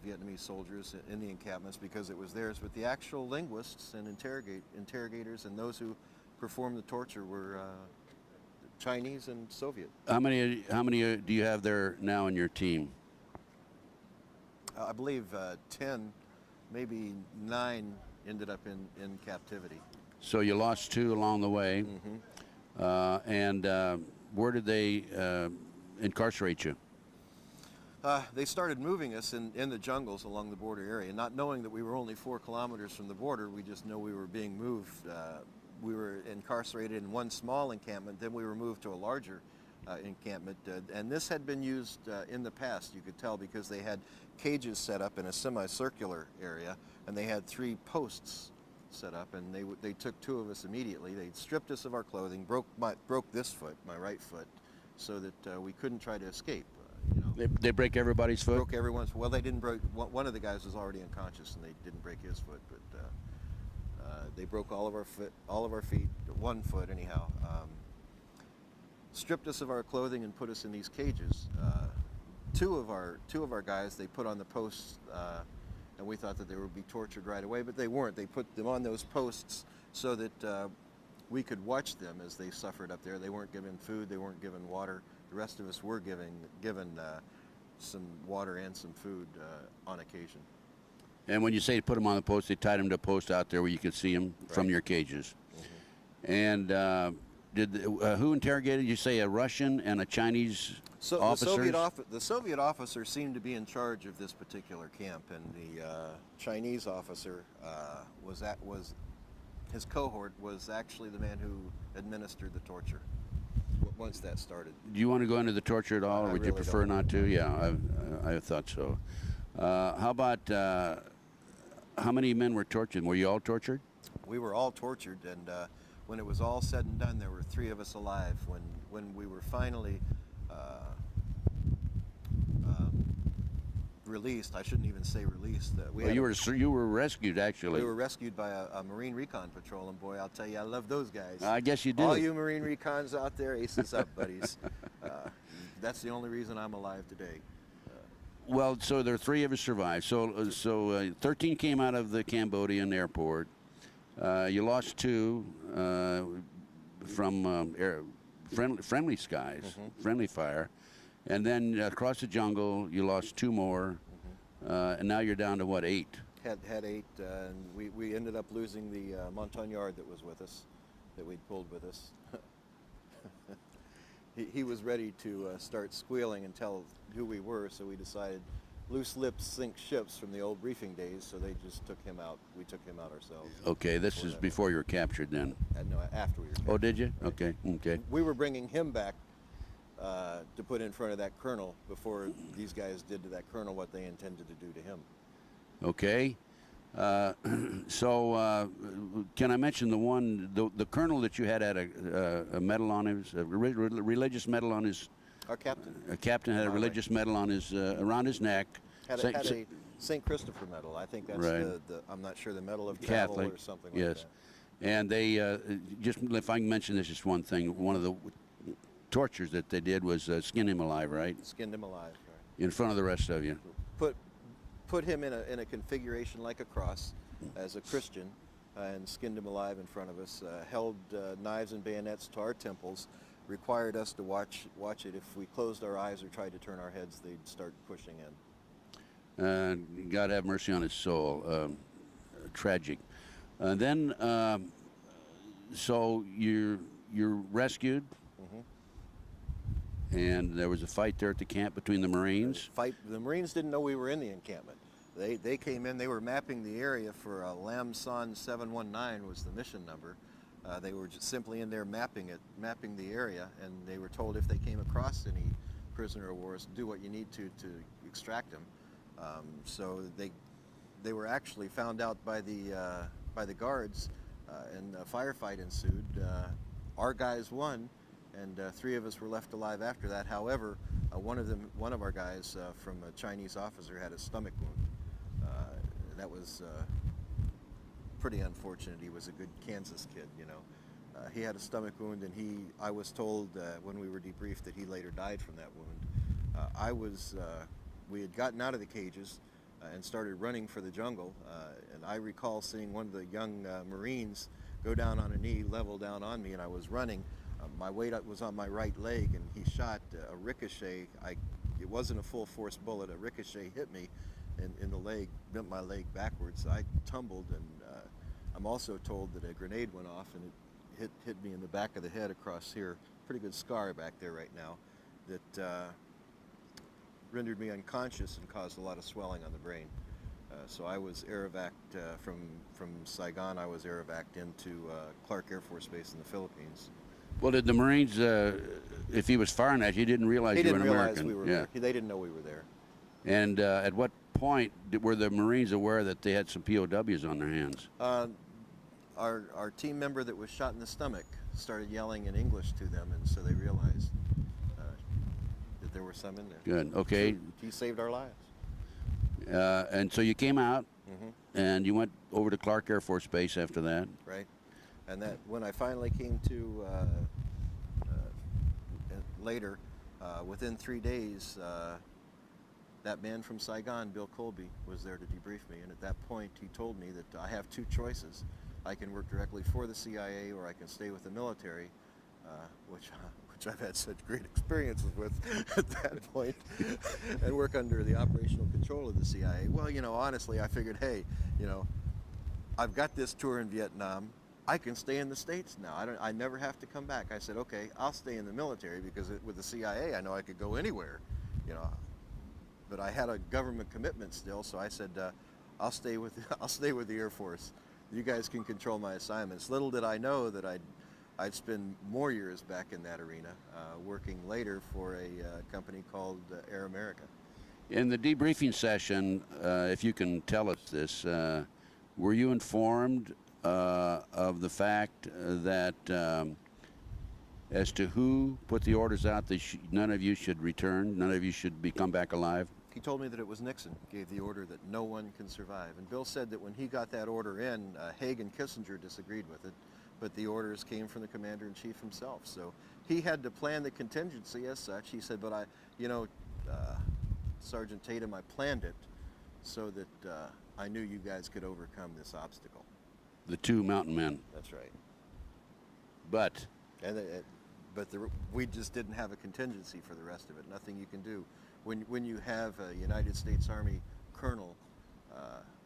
Vietnamese soldiers in the encampments, because it was theirs, but the actual linguists and interrogators and those who performed the torture were Chinese and Soviet. How many do you have there now in your team? I believe 10, maybe 9 ended up in captivity. So you lost 2 along the way. Mm-hmm. And where did they incarcerate you? They started moving us in the jungles along the border area, not knowing that we were only 4 kilometers from the border. We just know we were being moved. We were incarcerated in one small encampment, then we were moved to a larger encampment. And this had been used in the past, you could tell, because they had cages set up in a semicircular area, and they had 3 posts set up, and they took 2 of us immediately. They stripped us of our clothing, broke this foot, my right foot, so that we couldn't try to escape. You know. They break everybody's foot? Broke everyone's. Well, they didn't break. One of the guys was already unconscious, and they didn't break his foot, but they broke all of our feet, 1 foot anyhow. Stripped us of our clothing and put us in these cages. Two of our guys they put on the posts, and we thought that they would be tortured right away, but they weren't. They put them on those posts so that we could watch them as they suffered up there. They weren't given food. They weren't given water. The rest of us were given some water and some food on occasion. And when you say put them on the post, they tied them to a post out there where you could see them from your cages. Mm-hmm. And who interrogated you? Say a Russian and a Chinese officer? The Soviet officer seemed to be in charge of this particular camp, and the Chinese officer his cohort was actually the man who administered the torture. Once that started. Do you want to go into the torture at all, or would you prefer not to? Yeah, I thought so. How about how many men were tortured? Were you all tortured? We were all tortured, and when it was all said and done, there were 3 of us alive. When we were finally released, I shouldn't even say released. You were rescued, actually. We were rescued by a Marine Recon Patrol, and boy, I'll tell you, I love those guys. I guess you do. All you Marine Recons out there, aces up, buddies. That's the only reason I'm alive today. Well, so there are 3 of us survived. So 13 came out of the Cambodian airport. You lost 2 from friendly skies, mm-hmm. friendly fire. And then across the jungle, you lost 2 more. Mm-hmm. And now you're down to what, 8? Had 8, and we ended up losing the Montagnard that was with us, that we'd pulled with us. He was ready to start squealing and tell who we were, so we decided loose lips sink ships from the old briefing days, so they just took him out. We took him out ourselves. Okay, this is before you were captured then? No, after we were captured. Oh, did you? Right. Okay. We were bringing him back to put in front of that colonel before these guys did to that colonel what they intended to do to him. Okay. So can I mention the colonel that you had a medal on his, a religious medal on his? Our captain. A captain had a religious medal on his around his neck. Had a St. Christopher medal. I think that's right. I'm not sure, the medal of travel Catholic, or something yes. like that. And they just, if I can mention this, just one thing. One of the tortures that they did was skin him alive, right? Skinned him alive, right. In front of the rest of you. Put him in a configuration like a cross as a Christian, and skinned him alive in front of us. Held knives and bayonets to our temples. Required us to watch it. If we closed our eyes or tried to turn our heads, they'd start pushing in. God have mercy on his soul. Tragic. Then, so you're rescued. And there was a fight there at the camp between the Marines. The Marines didn't know we were in the encampment. They came in. They were mapping the area for Lam Son 719 was the mission number. They were just simply in there mapping the area, and they were told if they came across any prisoner of war, do what you need to extract him. So they were actually found out by the guards, and a firefight ensued. Our guys won, and 3 of us were left alive after that. However, one of our guys from a Chinese officer had a stomach wound. That was pretty unfortunate. He was a good Kansas kid, you know. He had a stomach wound, and I was told when we were debriefed that he later died from that wound. We had gotten out of the cages and started running for the jungle, and I recall seeing one of the young Marines go down on a knee, level down on me, and I was running. My weight was on my right leg, and he shot a ricochet. It wasn't a full force bullet. A ricochet hit me in the leg, bent my leg backwards. I tumbled, and I'm also told that a grenade went off, and it hit me in the back of the head across here. Pretty good scar back there right now that rendered me unconscious and caused a lot of swelling on the brain. So I was air-evac'd from Saigon. I was air-evac'd into Clark Air Force Base in the Philippines. Well, did the Marines, if he was firing at you, didn't realize you were an American? They didn't realize we were there. They didn't know we were there. And at what point were the Marines aware that they had some POWs on their hands? Our team member that was shot in the stomach started yelling in English to them, and so they realized that there were some in there. Good, okay. So he saved our lives. And so you came out, and you went over to Clark Air Force Base after that. Right. And that when I finally came to later, within 3 days, that man from Saigon, Bill Colby, was there to debrief me. And at that point, he told me that I have 2 choices. I can work directly for the CIA, or I can stay with the military, which I've had such great experiences with at that point, and work under the operational control of the CIA. Well, you know, honestly, I figured, hey, you know, I've got this tour in Vietnam. I can stay in the States now. I never have to come back. I said, okay, I'll stay in the military, because with the CIA, I know I could go anywhere, you know. But I had a government commitment still, so I said, I'll stay with the Air Force. You guys can control my assignments. Little did I know that I'd spend more years back in that arena, working later for a company called Air America. In the debriefing session, if you can tell us this, were you informed of the fact that as to who put the orders out that none of you should return, none of you should come back alive? He told me that it was Nixon gave the order that no one can survive. And Bill said that when he got that order in, Haig and Kissinger disagreed with it, but the orders came from the commander-in-chief himself. So he had to plan the contingency as such. He said, but Sergeant Tatum, I planned it so that I knew you guys could overcome this obstacle. The 2 mountain men. That's right. But we just didn't have a contingency for the rest of it. Nothing you can do. When you have a United States Army colonel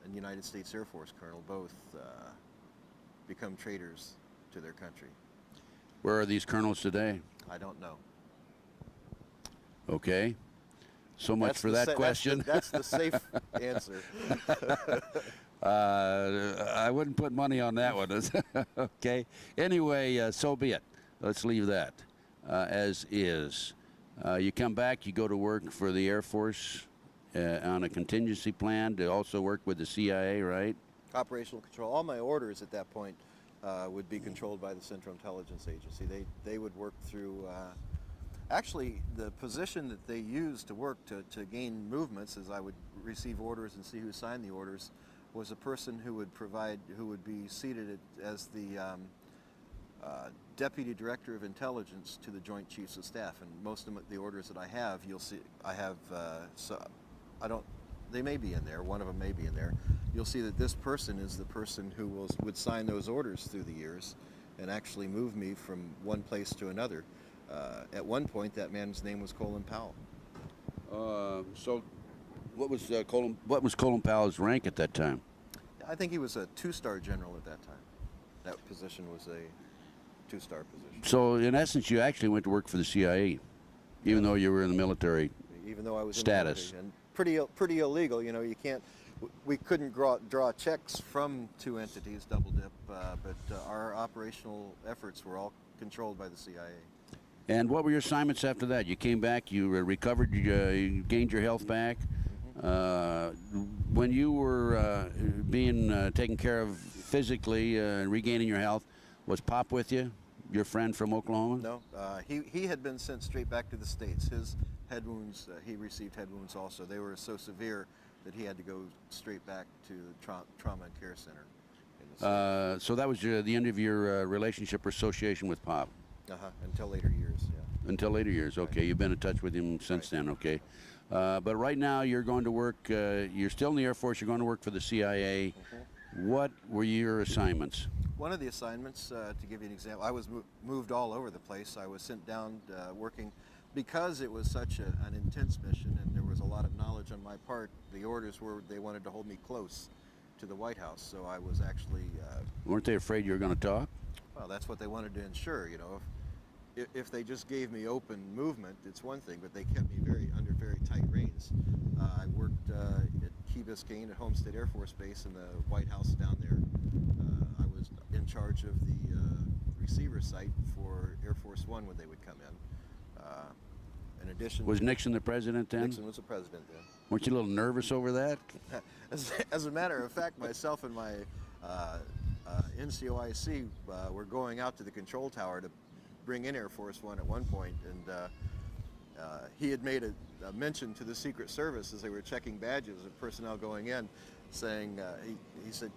and United States Air Force colonel both become traitors to their country. Where are these colonels today? I don't know. Okay. So much for that question. That's the safe answer. I wouldn't put money on that one. Okay. Anyway, so be it. Let's leave that as is. You come back, you go to work for the Air Force on a contingency plan to also work with the CIA, right? Operational control. All my orders at that point would be controlled by the Central Intelligence Agency. They would work through, actually the position that they used to work to gain movements as I would receive orders and see who signed the orders was a person who would be seated as the Deputy Director of Intelligence to the Joint Chiefs of Staff. And most of the orders that I have, you'll see, I have, they may be in there, one of them may be in there. You'll see that this person is the person who would sign those orders through the years and actually move me from one place to another. At one point, that man's name was Colin Powell. So what was Colin Powell's rank at that time? I think he was a 2-star general at that time. That position was a 2-star position. So in essence, you actually went to work for the CIA, even though you were in the military. Even though I was status. In the military, and pretty illegal. You know, you can't. We couldn't draw checks from 2 entities, double dip, but our operational efforts were all controlled by the CIA. And what were your assignments after that? You came back, you recovered, you gained your health back. When you were being taken care of physically and regaining your health, was Pop with you, your friend from Oklahoma? No, he had been sent straight back to the States. His head wounds, he received head wounds also. They were so severe that he had to go straight back to the trauma and care center. So that was the end of your relationship or association with Pop? Until later years, yeah. Until later years, okay. Right. You've been in touch with him since then, okay. But right now you're going to work, you're still in the Air Force, you're going to work for the CIA. What were your assignments? One of the assignments, to give you an example, I was moved all over the place. I was sent down working, because it was such an intense mission and there was a lot of knowledge on my part. The orders were they wanted to hold me close to the White House, so I was actually... Weren't they afraid you were going to talk? Well, that's what they wanted to ensure, you know. If they just gave me open movement, it's one thing, but they kept me under very tight reins. I worked at Key Biscayne at Homestead Air Force Base in the White House down there. I was in charge of the receiver site for Air Force One when they would come in. In addition, was Nixon the president then? Nixon was the president then. Weren't you a little nervous over that? As a matter of fact, myself and my NCOIC were going out to the control tower to bring in Air Force One at one point, and he had made a mention to the Secret Service as they were checking badges of personnel going in, saying, he said,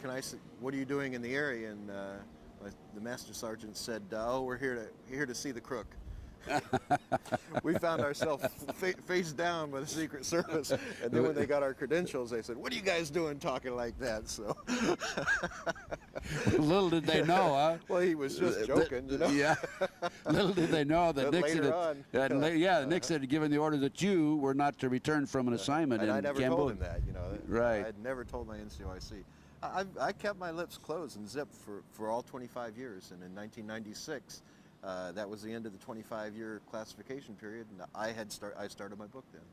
what are you doing in the area? And the Master Sergeant said, oh, we're here to see the crook. We found ourselves face down by the Secret Service, and then when they got our credentials, they said, what are you guys doing talking like that? So little did they know, huh? Well, he was just joking, you know. Yeah. Little did they know that Nixon had given the order that you were not to return from an assignment in Cambodia. And I never told him that, you know. Right. I had never told my NCOIC. I kept my lips closed and zipped for all 25 years, and in 1996, that was the end of the 25-year classification period, and I started my book then.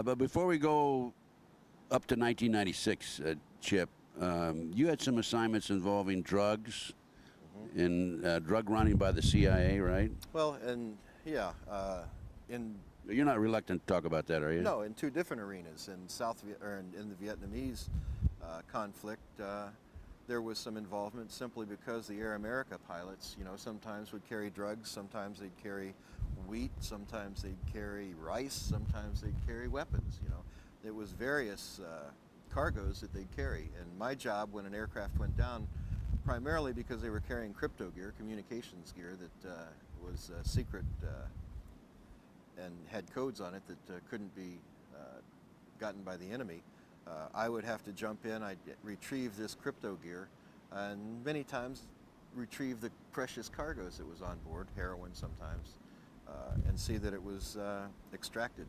But before we go up to 1996, Chip, you had some assignments involving drugs, in drug running by the CIA, right? Well, and yeah, you're not reluctant to talk about that, are you? No, in two different arenas. In in the Vietnamese conflict, there was some involvement simply because the Air America pilots, you know, sometimes would carry drugs, sometimes they'd carry wheat, sometimes they'd carry rice, sometimes they'd carry weapons, you know. It was various cargoes that they'd carry. And my job when an aircraft went down, primarily because they were carrying crypto gear, communications gear that was secret and had codes on it that couldn't be gotten by the enemy. I would have to jump in, I'd retrieve this crypto gear, and many times retrieve the precious cargoes that was on board, heroin sometimes, and see that it was extracted.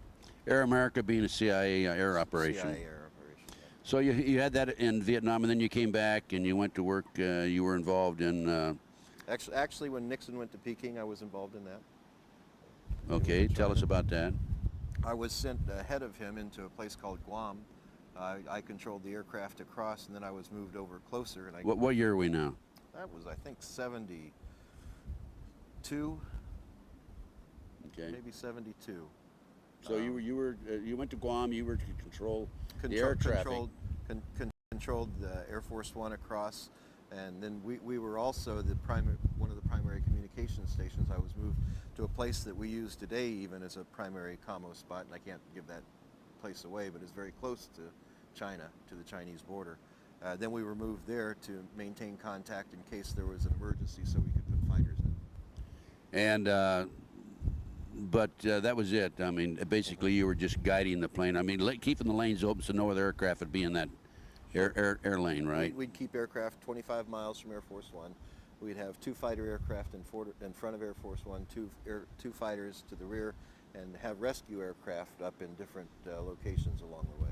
Air America being a CIA air operation. CIA air operation, yeah. So you had that in Vietnam, and then you came back and you went to work, you were involved in... Actually, when Nixon went to Peking, I was involved in that. Okay, tell us about that. I was sent ahead of him into a place called Guam. I controlled the aircraft across, and then I was moved over closer. And what year are we now? That was, I think, 72. Okay. Maybe 72. So you went to Guam. You were to control the air traffic. Controlled the Air Force One across, and then we were also one of the primary communication stations. I was moved to a place that we use today even as a primary commo spot, and I can't give that place away, but it's very close to China, to the Chinese border. Then we were moved there to maintain contact in case there was an emergency, so we could put fighters in. And but that was it. I mean, basically you were just guiding the plane. I mean, keeping the lanes open so no other aircraft would be in that air lane, right? We'd keep aircraft 25 miles from Air Force One. We'd have two fighter aircraft in front of Air Force One, two fighters to the rear, and have rescue aircraft up in different locations along the way.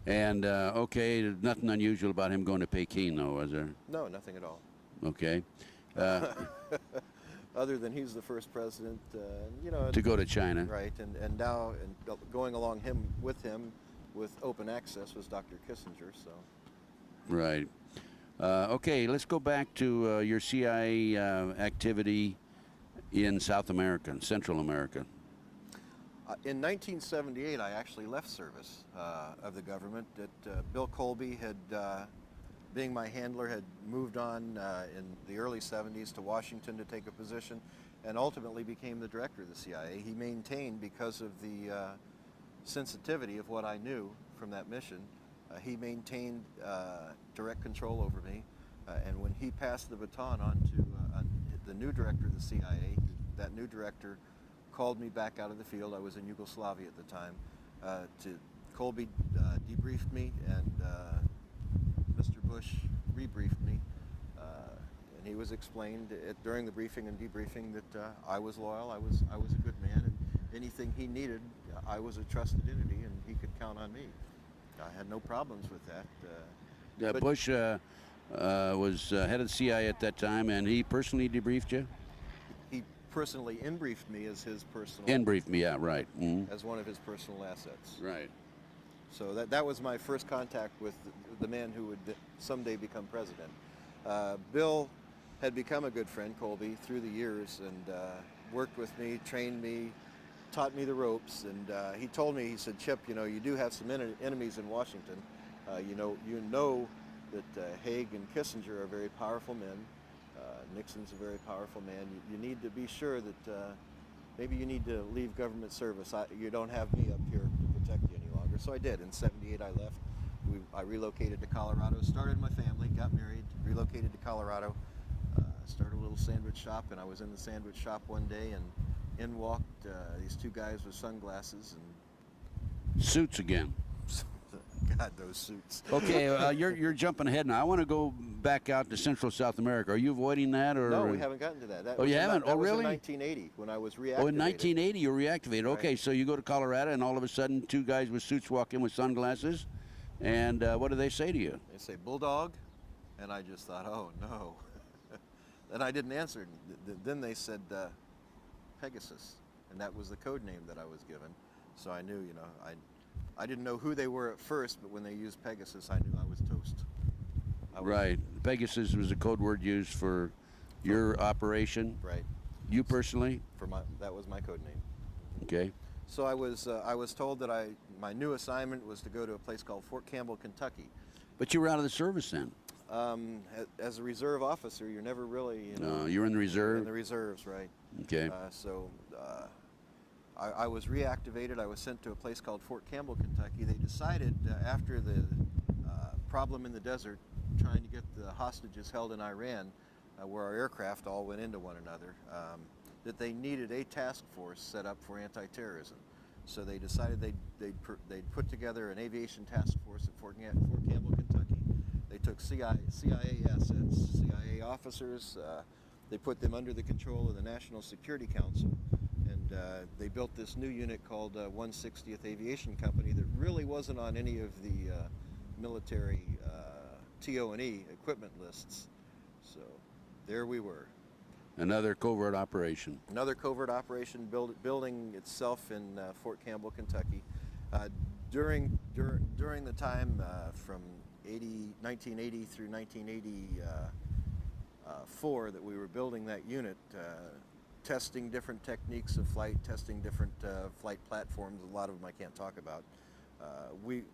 And okay, nothing unusual about him going to Peking, though, was there? No, nothing at all. Okay. Other than he's the first president, you know, to go to China. Right, and now going along with him with open access was Dr. Kissinger. So. Right. Okay, let's go back to your CIA activity in South America, Central America? In 1978, I actually left service of the government. Bill Colby had, being my handler, had moved on in the early 70s to Washington to take a position, and ultimately became the director of the CIA. He maintained, because of the sensitivity of what I knew from that mission, he maintained direct control over me. And when he passed the baton on to the new director of the CIA, that new director called me back out of the field. I was in Yugoslavia at the time. Colby debriefed me, and Mr. Bush rebriefed me. And he was explained during the briefing and debriefing that I was loyal, I was a good man, and anything he needed, I was a trusted entity, and he could count on me. I had no problems with that. Bush was head of the CIA at that time, and he personally debriefed you? He personally in-briefed me as his personal... In-briefed me, yeah, right. Mm-hmm. As one of his personal assets. Right. So that was my first contact with the man who would someday become president. Bill had become a good friend, Colby, through the years, and worked with me, trained me, taught me the ropes, and he told me, he said, Chip, you know, you do have some enemies in Washington. You know that Haig and Kissinger are very powerful men. Nixon's a very powerful man. You need to be sure that maybe you need to leave government service. You don't have me up here to protect you any longer. So I did. In '78 I left. I relocated to Colorado, started my family, got married, relocated to Colorado, started a little sandwich shop, and I was in the sandwich shop one day, and in walked these two guys with sunglasses and suits again. God, those suits. Okay, you're jumping ahead now. I want to go back out to Central South America. Are you avoiding that, or? No, we haven't gotten to that. Oh, you haven't? Oh, really? That was in 1980 when I was reactivated. Oh, in 1980 you were reactivated. Right. Okay, so you go to Colorado, and all of a sudden, two guys with suits walk in with sunglasses, and what do they say to you? They say Bulldog, and I just thought, oh no. And I didn't answer. Then they said Pegasus, and that was the code name that I was given. So I knew, you know, I didn't know who they were at first, but when they used Pegasus, I knew I was toast. Right. Pegasus was a code word used for your operation. Right. You personally? That was my code name. Okay. So I was told that my new assignment was to go to a place called Fort Campbell, Kentucky. But you were out of the service then. As a reserve officer, you're never really, you know. No, you're in the reserve. In the reserves, right? Okay. I was reactivated. I was sent to a place called Fort Campbell, Kentucky. They decided after the problem in the desert, trying to get the hostages held in Iran, where our aircraft all went into one another, that they needed a task force set up for anti-terrorism. So they decided they'd put together an aviation task force at Fort Campbell, Kentucky. They took CIA assets, CIA officers. They put them under the control of the National Security Council. And they built this new unit called 160th Aviation Company that really wasn't on any of the military TO&E equipment lists. So there we were. Another covert operation. Another covert operation building itself in Fort Campbell, Kentucky. During the time from 1980 through 1984 that we were building that unit, testing different techniques of flight, testing different flight platforms. A lot of them I can't talk about. We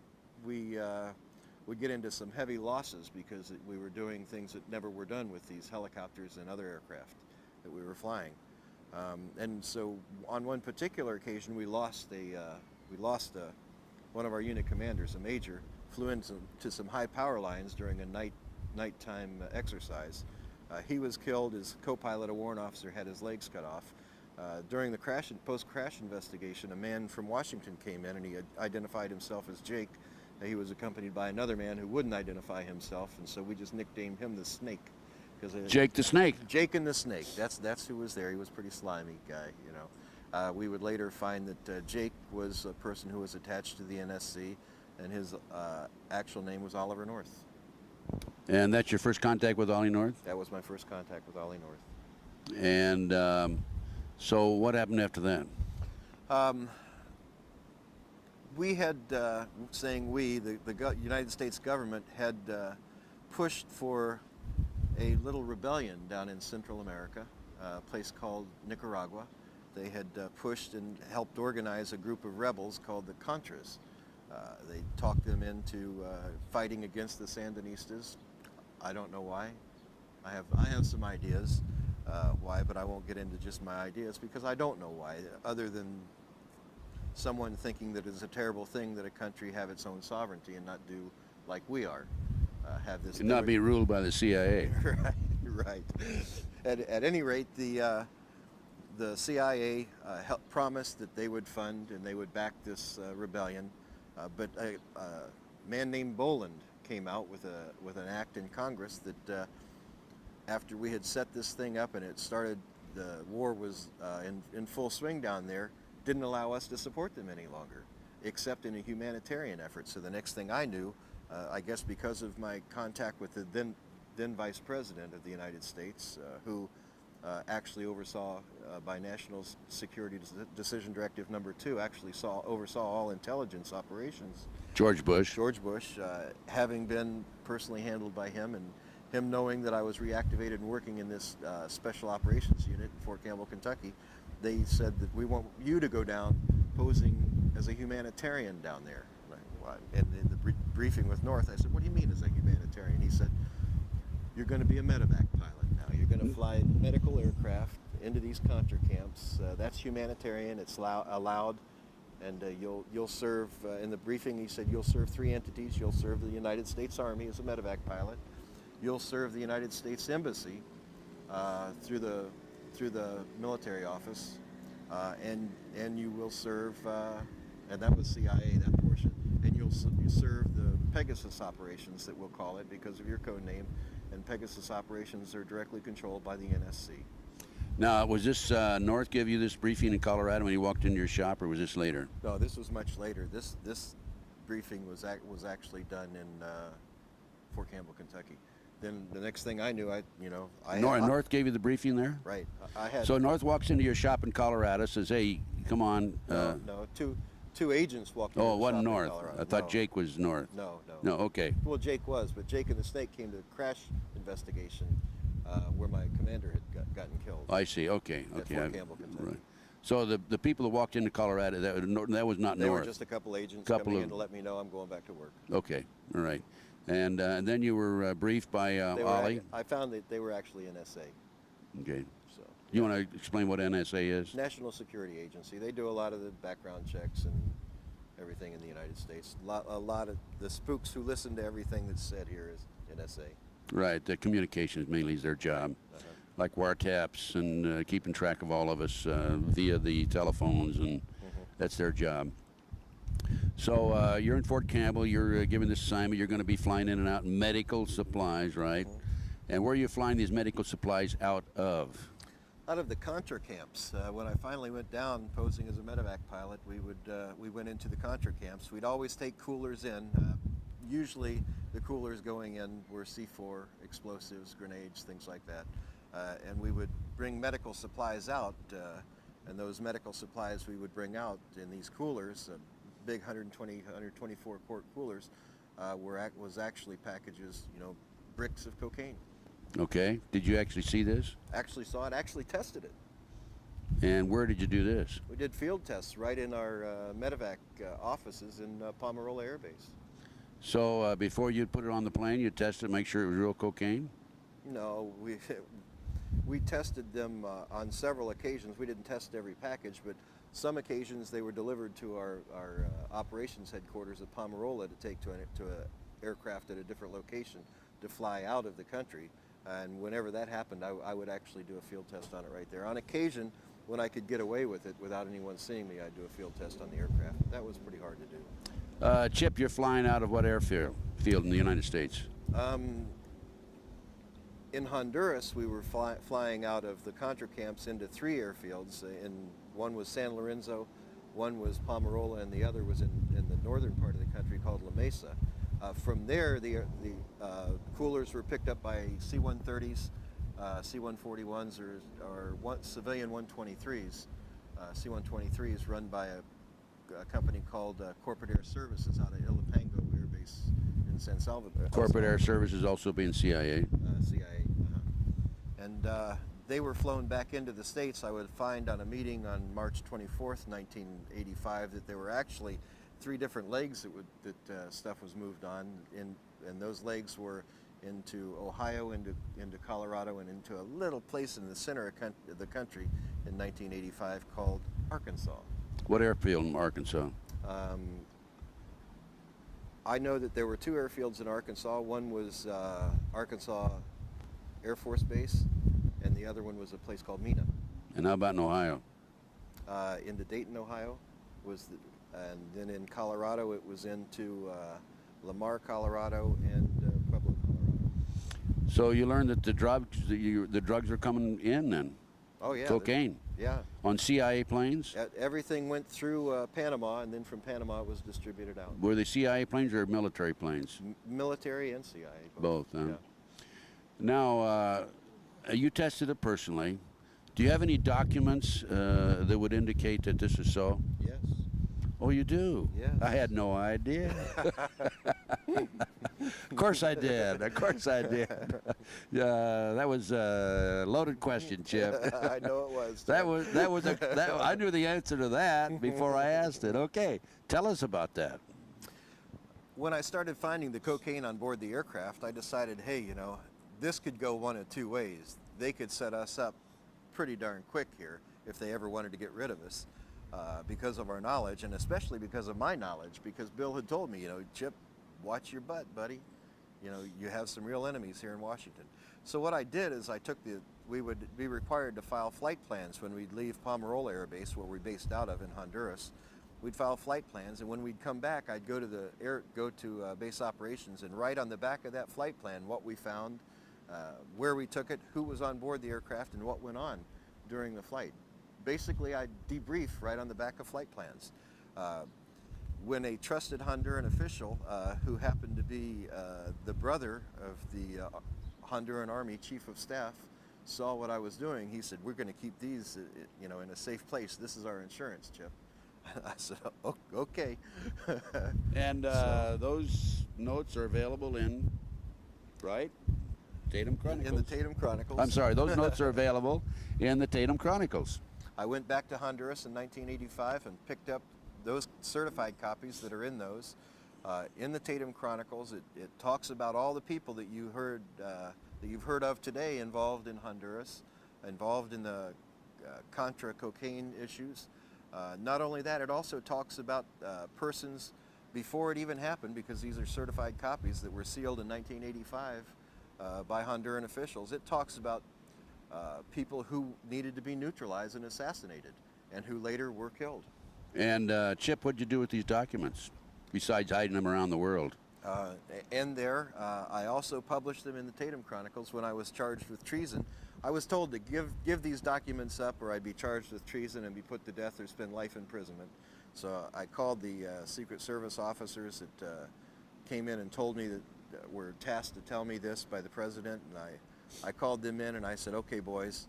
would get into some heavy losses because we were doing things that never were done with these helicopters and other aircraft that we were flying. And so on one particular occasion, we lost one of our unit commanders, a major, flew into some high power lines during a nighttime exercise. He was killed. His co-pilot, a warrant officer, had his legs cut off. During the post-crash investigation, a man from Washington came in and he identified himself as Jake. He was accompanied by another man who wouldn't identify himself, and so we just nicknamed him the Snake. Jake the Snake. Jake and the Snake. That's who was there. He was a pretty slimy guy, you know. We would later find that Jake was a person who was attached to the NSC, and his actual name was Oliver North. And that's your first contact with Ollie North? That was my first contact with Ollie North. And so what happened after that? We had, the United States government had pushed for a little rebellion down in Central America. a place called Nicaragua. They had pushed and helped organize a group of rebels called the Contras. They talked them into fighting against the Sandinistas. I don't know why. I have some ideas why, but I won't get into just my ideas because I don't know why, other than someone thinking that it's a terrible thing that a country have its own sovereignty and not do like we are. Have this. And not be ruled by the CIA. Right, right. At any rate, the CIA promised that they would fund and they would back this rebellion, but a man named Boland came out with an act in Congress that after we had set this thing up and it started, the war was in full swing down there, didn't allow us to support them any longer, except in a humanitarian effort. So the next thing I knew, I guess because of my contact with the then Vice President of the United States, who actually oversaw by National Security Decision Directive Number 2, actually oversaw all intelligence operations. George Bush. George Bush, having been personally handled by him, and him knowing that I was reactivated and working in this special operations unit in Fort Campbell, Kentucky, they said that we want you to go down posing as a humanitarian down there. And in the briefing with North, I said, what do you mean as a humanitarian? He said, you're going to be a medevac pilot now. You're going to fly medical aircraft into these Contra camps. That's humanitarian. It's allowed. And you'll serve, in the briefing he said, you'll serve 3 entities. You'll serve the United States Army as a medevac pilot. You'll serve the United States Embassy through the military office. And you will serve, and that was CIA, that portion. And you serve the Pegasus operations, that we'll call it, because of your code name. And Pegasus operations are directly controlled by the NSC. Now, was this North give you this briefing in Colorado when you walked into your shop, or was this later? No, this was much later. This briefing was actually done in Fort Campbell, Kentucky. Then the next thing I knew, North gave you the briefing there? Right. I had. So North walks into your shop in Colorado, says, "Hey, come on." No, two agents walked into Oh, it the wasn't shop in North. Colorado. I thought No. Jake was North. No. No, okay. Well, Jake was, but Jake and the Snake came to the crash investigation where my commander had gotten killed. I see. Okay. At Okay. Fort Campbell, Kentucky. Right. So the people that walked into Colorado, that was not They North. were just a couple agents Couple coming of- in to let me know I'm going back to work. Okay. All right. And then you were briefed by Ollie. I found that they were actually NSA. Okay. So You want to explain what NSA is? National Security Agency. They do a lot of the background checks and everything in the United States. A lot of the spooks who listen to everything that's said here is NSA. Right. The communications mainly is their job. Like wiretaps and keeping track of all of us via the telephones, and that's their job. So you're in Fort Campbell, you're given this assignment, you're going to be flying in and out medical supplies, right? And where are you flying these medical supplies out of? Out of the Contra camps. When I finally went down posing as a medevac pilot, we went into the Contra camps. We'd always take coolers in. Usually the coolers going in were C4, explosives, grenades, things like that. And we would bring medical supplies out, and those medical supplies we would bring out in these coolers, big 124 quart coolers, was actually packages, bricks of cocaine. Okay. Did you actually see this? Actually saw it, actually tested it. And where did you do this? We did field tests right in our medevac offices in Pomeroy Air Base. So before you put it on the plane, you tested, make sure it was real cocaine? No, we tested them on several occasions. We didn't test every package, but some occasions they were delivered to our operations headquarters at Pomeroy to take to an aircraft at a different location to fly out of the country. And whenever that happened, I would actually do a field test on it right there. On occasion, when I could get away with it without anyone seeing me, I'd do a field test on the aircraft. That was pretty hard to do. Chip, you're flying out of what airfield in the United States? In Honduras, we were flying out of the Contra camps into 3 airfields. One was San Lorenzo, one was Pomeroy, and the other was in the northern part of the country called La Mesa. From there, the coolers were picked up by C-130s, C-141s, or civilian 123s. C-123s run by a company called Corporate Air Services out of Ilopango Air Base in San Salvador. Corporate Air Services also being CIA. CIA. And they were flown back into the States, I would find on a meeting on March 24th, 1985, that there were actually 3 different legs that stuff was moved on, and those legs were into Ohio, into Colorado, and into a little place in the center of the country in 1985 called Arkansas. What airfield in Arkansas? I know that there were 2 airfields in Arkansas. One was Arkansas Air Force Base, and the other one was a place called Mina. And how about in Ohio? Into Dayton, Ohio, and then in Colorado it was into Lamar, Colorado, and Pueblo, Colorado. So you learned that the drugs are coming in then? Oh yeah. Cocaine? Yeah. On CIA planes? Everything went through Panama, and then from Panama it was distributed out. Were they CIA planes or military planes? Military and CIA. Both, huh? Yeah. Now, you tested it personally. Do you have any documents that would indicate that this is so? Yes. Oh, you do? Yes. I had no idea. Of course I did. Of course I did. That was a loaded question, Chip. I know it was. I knew the answer to that before I asked it. Okay, tell us about that. When I started finding the cocaine on board the aircraft, I decided, hey, you know, this could go one of 2 ways. They could set us up pretty darn quick here if they ever wanted to get rid of us. Because of our knowledge, and especially because of my knowledge, because Bill had told me, you know, Chip, watch your butt, buddy. You know, you have some real enemies here in Washington. So what I did is we would be required to file flight plans when we'd leave Pomerola Air Base, where we're based out of in Honduras. We'd file flight plans, and when we'd come back, I'd go to base operations and write on the back of that flight plan what we found, where we took it, who was on board the aircraft, and what went on during the flight. Basically, I debrief right on the back of flight plans. When a trusted Honduran official, who happened to be the brother of the Honduran Army Chief of Staff, saw what I was doing, he said, "We're going to keep these, you know, in a safe place. This is our insurance, Chip." I said, "Oh, okay." And those notes are available in, right? Tatum Chronicles. In the Tatum Chronicles. I'm sorry, those notes are available in the Tatum Chronicles. I went back to Honduras in 1985 and picked up those certified copies that are in those. In the Tatum Chronicles, it talks about all the people that you've heard of today involved in Honduras, involved in the Contra cocaine issues. Not only that, it also talks about persons before it even happened, because these are certified copies that were sealed in 1985 by Honduran officials. It talks about people who needed to be neutralized and assassinated, and who later were killed. And Chip, what'd you do with these documents, besides hiding them around the world? I also published them in the Tatum Chronicles when I was charged with treason. I was told to give these documents up, or I'd be charged with treason and be put to death or spend life imprisonment. So I called the Secret Service officers that came in and told me that were tasked to tell me this by the president, and I called them in and I said, "Okay, boys,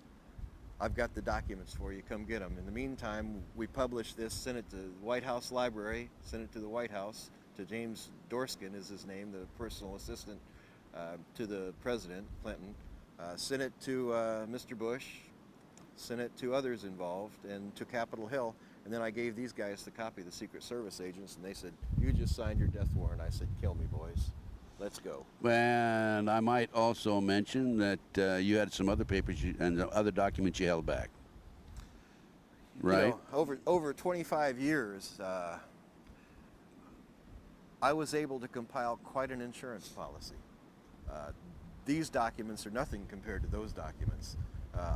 I've got the documents for you. Come get them." In the meantime, we published this, sent it to the White House Library, sent it to the White House, to James Dorskin is his name, the personal assistant to the President, Clinton, sent it to Mr. Bush, sent it to others involved, and to Capitol Hill. And then I gave these guys the copy, the Secret Service agents, and they said, "You just signed your death warrant." I said, "Kill me, boys. Let's go." And I might also mention that you had some other papers and other documents you held back, right? You know, over 25 years, I was able to compile quite an insurance policy. These documents are nothing compared to those documents.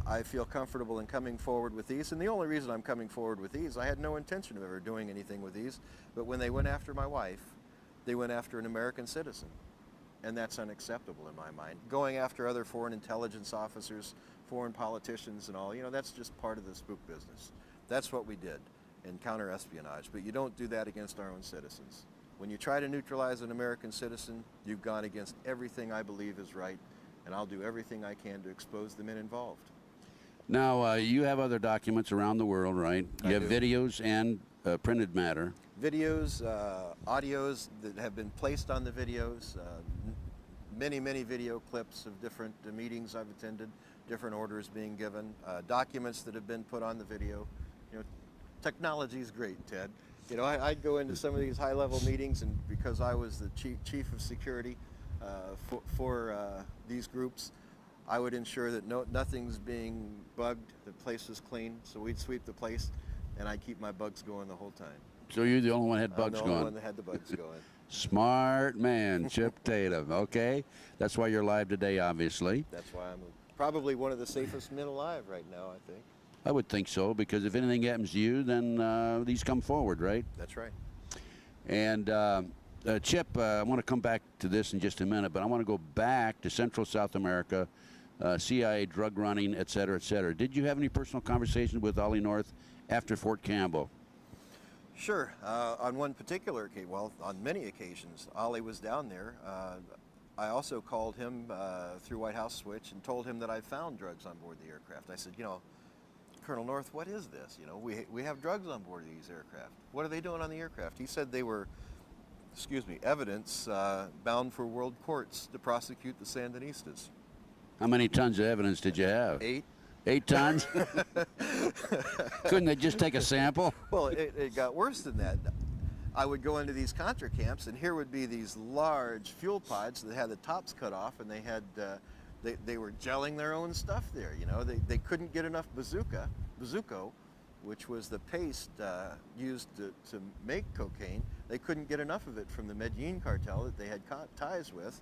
I feel comfortable in coming forward with these, and the only reason I'm coming forward with these, I had no intention of ever doing anything with these, but when they went after my wife, they went after an American citizen, and that's unacceptable in my mind. Going after other foreign intelligence officers, foreign politicians and all, you know, that's just part of the spook business. That's what we did in counter-espionage, but you don't do that against our own citizens. When you try to neutralize an American citizen, you've gone against everything I believe is right, and I'll do everything I can to expose the men involved. Now, you have other documents around the world, right? You have do. videos and printed matter. Videos, audios that have been placed on the videos, many video clips of different meetings I've attended, different orders being given, documents that have been put on the video. You know, technology is great, Ted. You know, I'd go into some of these high-level meetings, and because I was the chief of security for these groups, I would ensure that nothing's being bugged, the place was clean, so we'd sweep the place, and I'd keep my bugs going the whole time. So you're the only one that had bugs I'm the going? only one that had the bugs going. Smart man, Chip Tatum. Okay, that's why you're live today, obviously. That's why I'm probably one of the safest men alive right now, I think. I would think so, because if anything happens to you, then these come forward, right? That's right. And Chip, I want to come back to this in just a minute, but I want to go back to Central South America, CIA drug running, et cetera, et cetera. Did you have any personal conversations with Ollie North after Fort Campbell? Sure. On one particular occasion, well, on many occasions, Ollie was down there. I also called him through White House Switch and told him that I found drugs on board the aircraft. I said, you know, Colonel North, what is this? You know, we have drugs on board these aircraft. What are they doing on the aircraft? He said they were, evidence bound for world courts to prosecute the Sandinistas. How many tons of evidence did you have? 8. 8 tons? Couldn't they just take a sample? Well, it got worse than that. I would go into these Contra camps, and here would be these large fuel pods that had the tops cut off, and they had they were gelling their own stuff there. You know, they couldn't get enough bazuco, which was the paste used to make cocaine. They couldn't get enough of it from the Medellin cartel that they had ties with.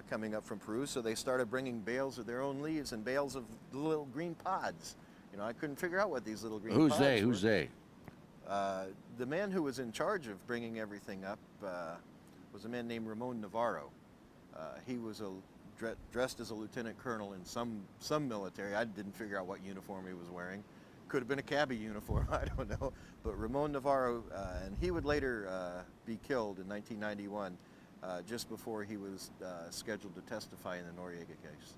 Coming up from Peru, so they started bringing bales of their own leaves and bales of little green pods. You know, I couldn't figure out what these little green pods were. Who's they? The man who was in charge of bringing everything up was a man named Ramon Navarro. He was dressed as a lieutenant colonel in some military. I didn't figure out what uniform he was wearing. Could have been a cabbie uniform, I don't know. But Ramon Navarro, and he would later be killed in 1991. Just before he was scheduled to testify in the Noriega case.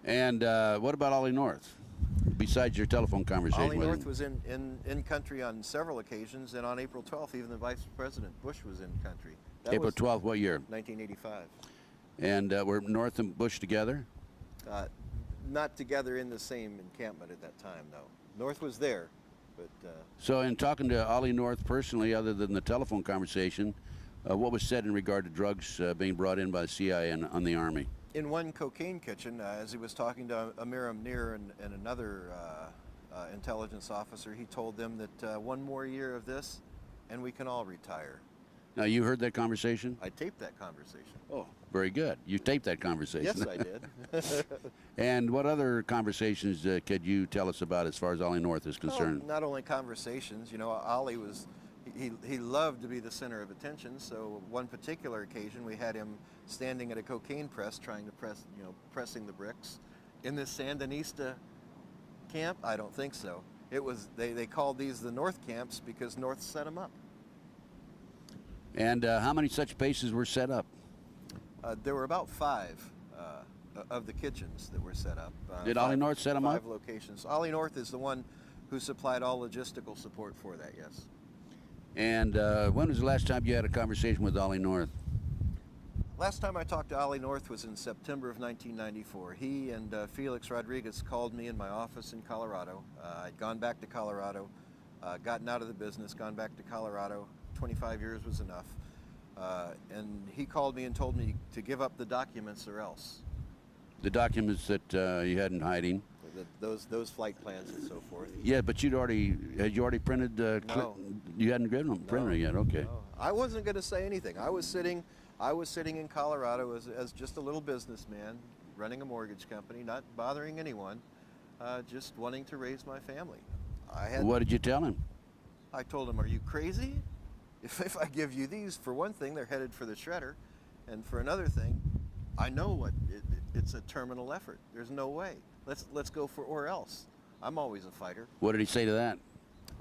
And what about Ollie North, besides your telephone conversation Ollie with North him? was in country on several occasions, and on April 12th, even the Vice President Bush was in country. That April was 12th, what year? 1985. And were North and Bush together? Not together in the same encampment at that time, no. North was there, but... So in talking to Ollie North personally, other than the telephone conversation, what was said in regard to drugs being brought in by the CIA and on the Army? In one cocaine kitchen, as he was talking to Amir Amnir and another intelligence officer, he told them that one more year of this and we can all retire. Now, you heard that conversation? I taped that conversation. Oh, very good. You taped that conversation. Yes, I did. And what other conversations could you tell us about as far as Ollie North is concerned? Well, not only conversations. You know, Ollie was... He loved to be the center of attention, so one particular occasion we had him standing at a cocaine press trying to pressing the bricks. In this Sandinista camp? I don't think so. It was, they called these the North camps because North set them up. And how many such bases were set up? There were about 5 of the kitchens that were set up. Did Ollie North set them up? 5 locations. Ollie North is the one who supplied all logistical support for that, yes. And when was the last time you had a conversation with Ollie North? Last time I talked to Ollie North was in September of 1994. He and Felix Rodriguez called me in my office in Colorado. I'd gone back to Colorado, gotten out of the business, gone back to Colorado. 25 years was enough. And he called me and told me to give up the documents or else. The documents that you had in hiding? Those flight plans and so forth. Yeah, but had you already printed? No. You hadn't given them printer yet. Okay. No. I wasn't going to say anything. I was sitting in Colorado as just a little businessman, running a mortgage company, not bothering anyone, just wanting to raise my family. What did you tell him? I told him, "Are you crazy? If I give you these, for one thing, they're headed for the shredder, and for another thing, I know it's a terminal effort. There's no way. Let's go for or else. I'm always a fighter." What did he say to that?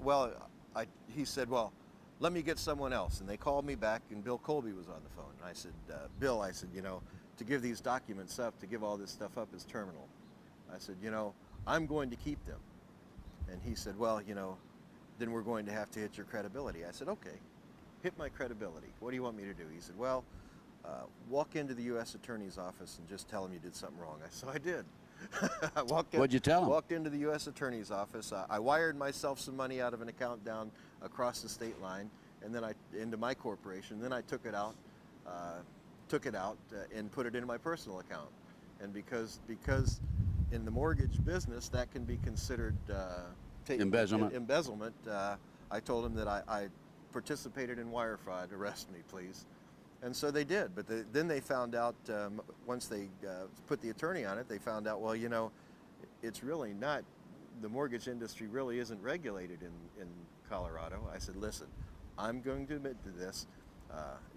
Well, he said, "Well, let me get someone else." And they called me back, and Bill Colby was on the phone. And I said, "Bill," I said, "you know, to give these documents up, to give all this stuff up is terminal." I said, "You know, I'm going to keep them." And he said, "Well, you know, then we're going to have to hit your credibility." I said, "Okay, hit my credibility. What do you want me to do?" He said, "Well, walk into the U.S. Attorney's office and just tell him you did something wrong." So I did. What'd you tell him? Walked into the U.S. Attorney's office. I wired myself some money out of an account down across the state line, and then into my corporation. Then I took it out, and put it into my personal account. And because in the mortgage business that can be considered embezzlement. I told him that I participated in wire fraud. Arrest me, please. And so they did, but then they found out, once they put the attorney on it, they found out, well, you know, it's really not, the mortgage industry really isn't regulated in Colorado. I said, listen, I'm going to admit to this,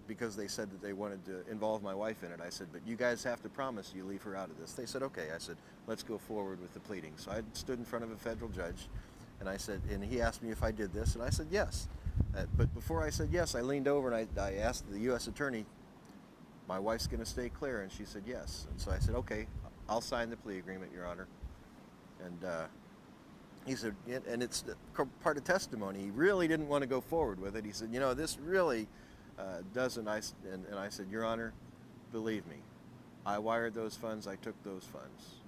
because they said that they wanted to involve my wife in it. I said, but you guys have to promise you leave her out of this. They said, okay. I said, let's go forward with the pleading. So I stood in front of a federal judge, and I said, and he asked me if I did this, and I said, yes. But before I said yes, I leaned over and I asked the U.S. Attorney, my wife's going to stay clear, and she said yes. And so I said, okay, I'll sign the plea agreement, Your Honor. And he said, and it's part of testimony, he really didn't want to go forward with it. He said, you know, this really doesn't, and I said, Your Honor, believe me, I wired those funds, I took those funds,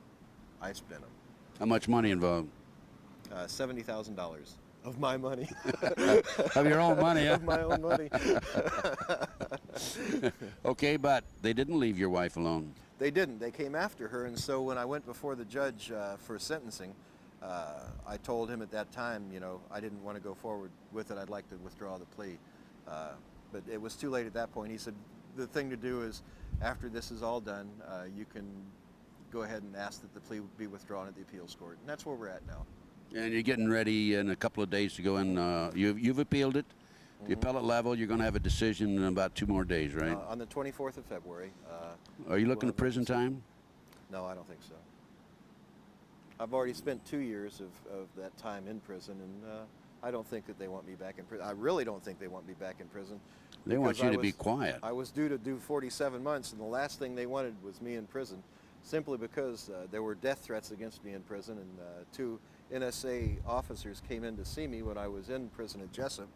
I spent them. How much money involved? $70,000 of my money. Of your own money, huh? Of my own money. Okay, but they didn't leave your wife alone. They didn't. They came after her, and so when I went before the judge for sentencing, I told him at that time, you know, I didn't want to go forward with it. I'd like to withdraw the plea. But it was too late at that point. He said, the thing to do is, after this is all done, you can go ahead and ask that the plea be withdrawn at the appeals court. And that's where we're at now. And you're getting ready in a couple of days to go in. You've appealed it. The appellate level, you're going to have a decision in about 2 more days, right? On the 24th of February. Are you looking at prison time? No, I don't think so. I've already spent 2 years of that time in prison, and I don't think that they want me back in prison. I really don't think they want me back in prison. They want you to be quiet. I was due to do 47 months, and the last thing they wanted was me in prison, simply because there were death threats against me in prison, and 2 NSA officers came in to see me when I was in prison at Jessup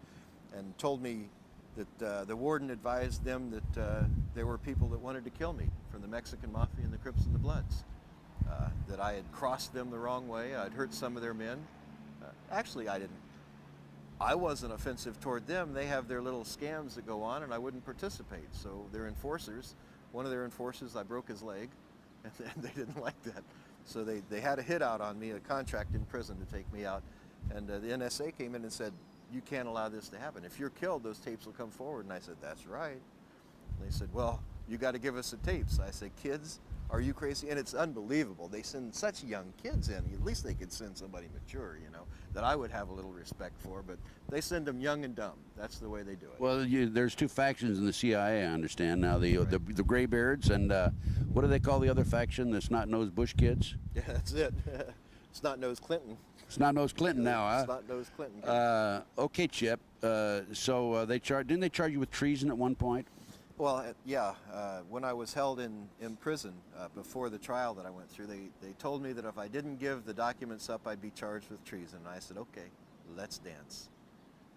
and told me that the warden advised them that there were people that wanted to kill me from the Mexican Mafia and the Crips and the Bloods, that I had crossed them the wrong way, I'd hurt some of their men. Actually, I didn't. I wasn't offensive toward them. They have their little scams that go on, and I wouldn't participate. So their enforcers, one of their enforcers, I broke his leg, and they didn't like that. So they had a hit out on me, a contract in prison to take me out. And the NSA came in and said, you can't allow this to happen. If you're killed, those tapes will come forward. And I said, that's right. And they said, well, you got to give us the tapes. I said, kids, are you crazy? And it's unbelievable. They send such young kids in. At least they could send somebody mature, you know, that I would have a little respect for. But they send them young and dumb. That's the way they do it. Well, there's 2 factions in the CIA, I understand now. The graybeards and what do they call the other faction? The snot-nosed Bush kids? Yeah, that's it. Snot-nosed Clinton. Snot-nosed Clinton now, huh? Snot-nosed Clinton. Okay, Chip. So didn't they charge you with treason at one point? Well, yeah. When I was held in prison before the trial that I went through, they told me that if I didn't give the documents up, I'd be charged with treason. And I said, okay, let's dance.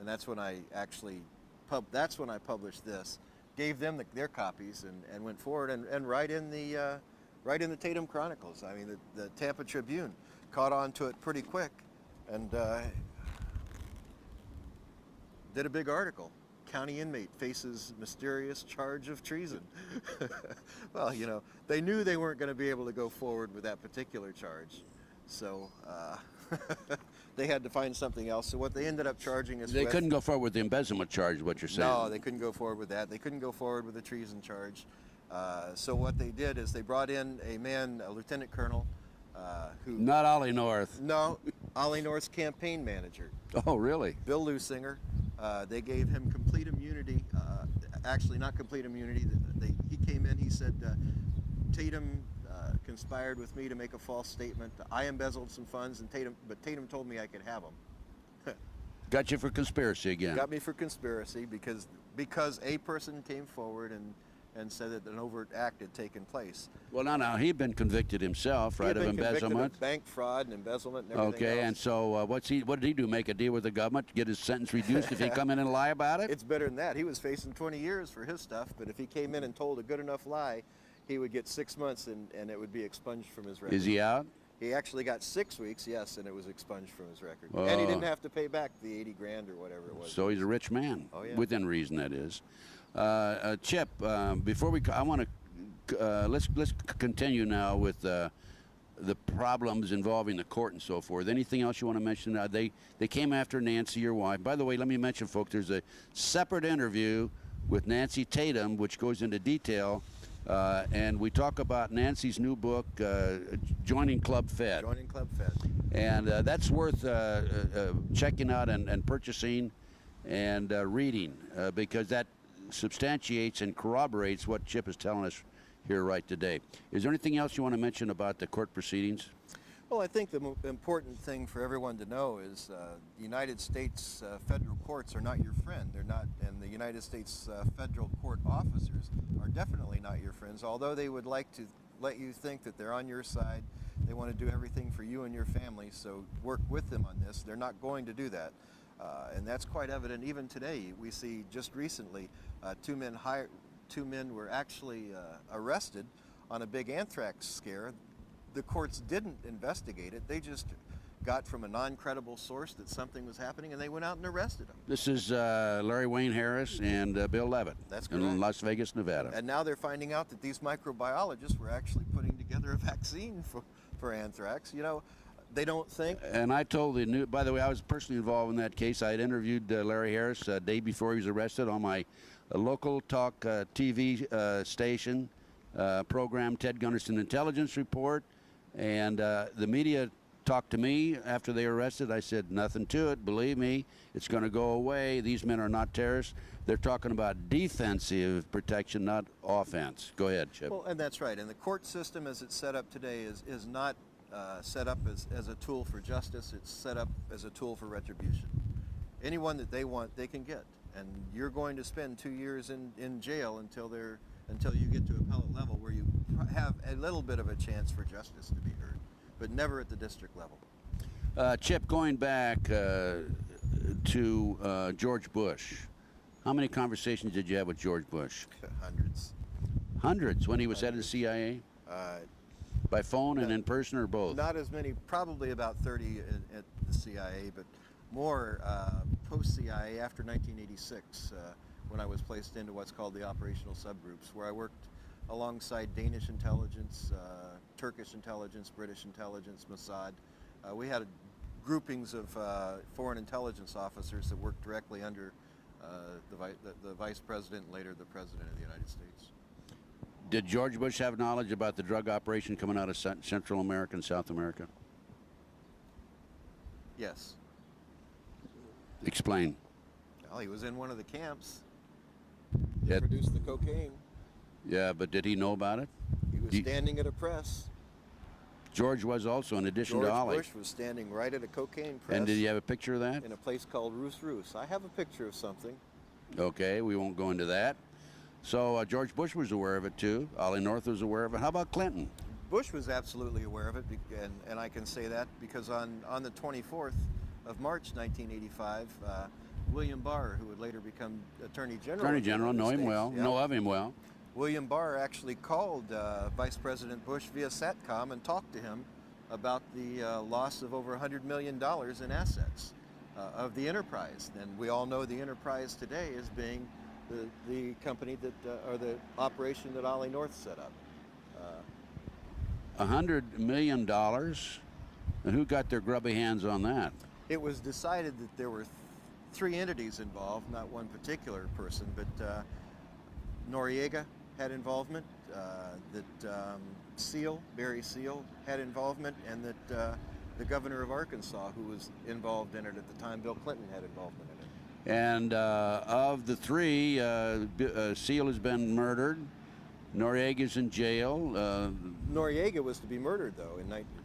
And that's when I actually published this, gave them their copies, and went forward and right in the Tatum Chronicles. I mean, the Tampa Tribune caught on to it pretty quick, and did a big article. County inmate faces mysterious charge of treason. Well, you know, they knew they weren't going to be able to go forward with that particular charge, so they had to find something else. So what they ended up charging us They with, couldn't go forward with the embezzlement charge, what you're saying. no, they couldn't go forward with that. They couldn't go forward with the treason charge. So what they did is they brought in a lieutenant colonel, who... Not Ollie North. No, Ollie North's campaign manager. Oh, really? Bill Lusinger. They gave him complete immunity. Actually, not complete immunity. He came in, he said, Tatum conspired with me to make a false statement. I embezzled some funds, but Tatum told me I could have them. Got you for conspiracy again. Got me for conspiracy because a person came forward and said that an overt act had taken place. Well, now he'd been convicted himself, right, of embezzlement. Of bank fraud and embezzlement and everything Okay, else. and so what did he do? Make a deal with the government to get his sentence reduced if he come in and lie about it? It's better than that. He was facing 20 years for his stuff, but if he came in and told a good enough lie, he would get 6 months and it would be expunged from his record. Is he out? He actually got 6 weeks, yes, and it was expunged from his record. And he didn't have to pay back the 80 grand or whatever it was. So he's a rich man. Oh, yeah. Within reason, that is. Chip, before we, I want to, let's continue now with the problems involving the court and so forth. Anything else you want to mention? They came after Nancy, your wife. By the way, let me mention, folks, there's a separate interview with Nancy Tatum, which goes into detail, and we talk about Nancy's new book, Joining Club Fed. Joining Club Fed. And that's worth checking out and purchasing and reading, because that substantiates and corroborates what Chip is telling us here right today. Is there anything else you want to mention about the court proceedings? Well, I think the important thing for everyone to know is the United States federal courts are not your friend. They're not, and the United States federal court officers are definitely not your friends, although they would like to let you think that they're on your side. They want to do everything for you and your family, so work with them on this. They're not going to do that. And that's quite evident even today. We see just recently two men were actually arrested on a big anthrax scare. The courts didn't investigate it. They just got from a non-credible source that something was happening, and they went out and arrested them. This is Larry Wayne Harris and Bill Levitt. That's correct. In Las Vegas, Nevada. And now they're finding out that these microbiologists were actually putting together a vaccine for anthrax. You know, they don't think. And I told the new, by the way, I was personally involved in that case. I had interviewed Larry Harris a day before he was arrested on my local talk TV station program, Ted Gunderson Intelligence Report. And the media talked to me after they were arrested. I said, nothing to it. Believe me, it's going to go away. These men are not terrorists. They're talking about defensive protection, not offense. Go ahead, Chip. Well, and that's right. And the court system as it's set up today is not set up as a tool for justice. It's set up as a tool for retribution. Anyone that they want, they can get. And you're going to spend 2 years in jail until you get to appellate level, where you have a little bit of a chance for justice to be heard, but never at the district level. Chip, going back to George Bush, how many conversations did you have with George Bush? Hundreds. Hundreds, when he was head of the CIA? By phone and in person, or both? Not as many, probably about 30 at the CIA, but more post-CIA after 1986, when I was placed into what's called the operational subgroups, where I worked alongside Danish intelligence, Turkish intelligence, British intelligence, Mossad. We had groupings of foreign intelligence officers that worked directly under the Vice President and later the President of the United States. Did George Bush have knowledge about the drug operation coming out of Central America and South America? Yes. Explain. Well, he was in one of the camps. Yeah. Produced the cocaine. Yeah, but did he know about it? He was standing at a press. George was also, in addition to Ollie. George Bush was standing right at a cocaine press. And did he have a picture of that? In a place called Roos. I have a picture of something. Okay, we won't go into that. So George Bush was aware of it too. Ollie North was aware of it. How about Clinton? Bush was absolutely aware of it, and I can say that because on the 24th of March 1985, William Barr, who would later become Attorney General. Attorney General, know him well, know of him well. William Barr actually called Vice President Bush via SATCOM and talked to him about the loss of over $100 million in assets of the enterprise. And we all know the enterprise today as being the company that, or the operation that Ollie North set up. $100 million? And who got their grubby hands on that? It was decided that there were three entities involved, not one particular person, but Noriega had involvement, that Barry Seal had involvement, and that the governor of Arkansas, who was involved in it at the time, Bill Clinton, had involvement in it. And of the three, Seal has been murdered. Noriega's in jail. Noriega was to be murdered, though,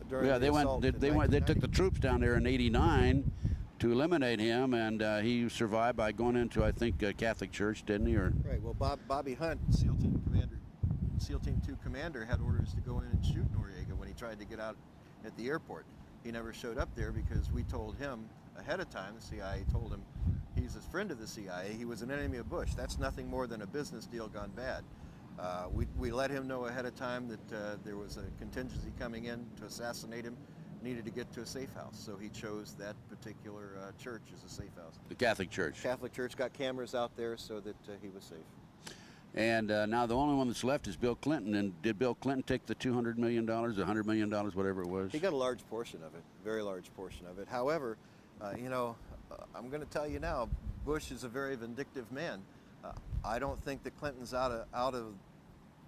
during yeah, the assault in they took the troops down there in '89 to eliminate him, and he survived by going into, I think, a Catholic church, didn't he? Or right. Well, Bobby Hunt, SEAL Team 2 commander, had orders to go in and shoot Noriega when he tried to get out at the airport. He never showed up there because we told him ahead of time. The CIA told him he's a friend of the CIA. He was an enemy of Bush. That's nothing more than a business deal gone bad. We let him know ahead of time that there was a contingency coming in to assassinate him, needed to get to a safe house. So he chose that particular church as a safe house. The Catholic Church. Catholic Church got cameras out there so that he was safe. And now the only one that's left is Bill Clinton. And did Bill Clinton take the $200 million, $100 million, whatever it was? He got a large portion of it, very large portion of it. However, you know, I'm going to tell you now, Bush is a very vindictive man. I don't think that Clinton's out of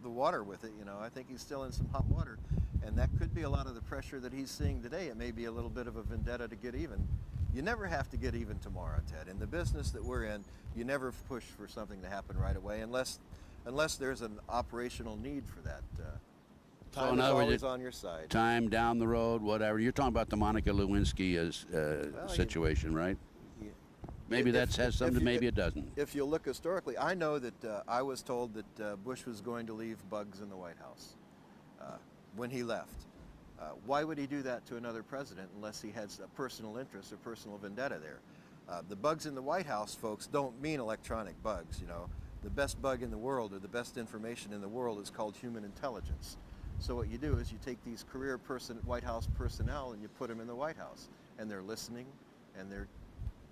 the water with it. You know, I think he's still in some hot water, and that could be a lot of the pressure that he's seeing today. It may be a little bit of a vendetta to get even. You never have to get even tomorrow, Ted. In the business that we're in, you never push for something to happen right away unless there's an operational need for that. Time is always on your side. Time down the road, whatever. You're talking about the Monica Lewinsky situation, right? Yeah. Maybe that has something, maybe it doesn't. If you look historically, I know that I was told that Bush was going to leave bugs in the White House when he left. Why would he do that to another president unless he has a personal interest or personal vendetta there? The bugs in the White House, folks, don't mean electronic bugs. You know, the best bug in the world or the best information in the world is called human intelligence. So what you do is you take these career White House personnel and you put them in the White House, and they're listening and they're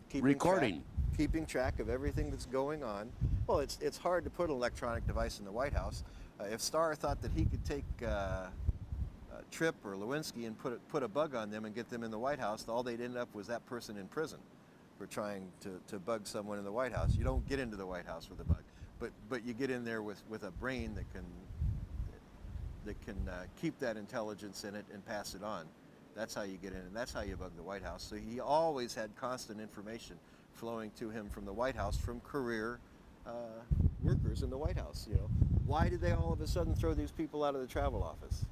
keeping track of everything that's going on. Well, it's hard to put an electronic device in the White House. If Starr thought that he could take Tripp or Lewinsky and put a bug on them and get them in the White House, all they'd end up was that person in prison for trying to bug someone in the White House. You don't get into the White House with a bug, but you get in there with a brain that can keep that intelligence in it and pass it on. That's how you get in, and that's how you bug the White House. So he always had constant information flowing to him from the White House from career workers in the White House. You know, why did they all of a sudden throw these people out of the travel office?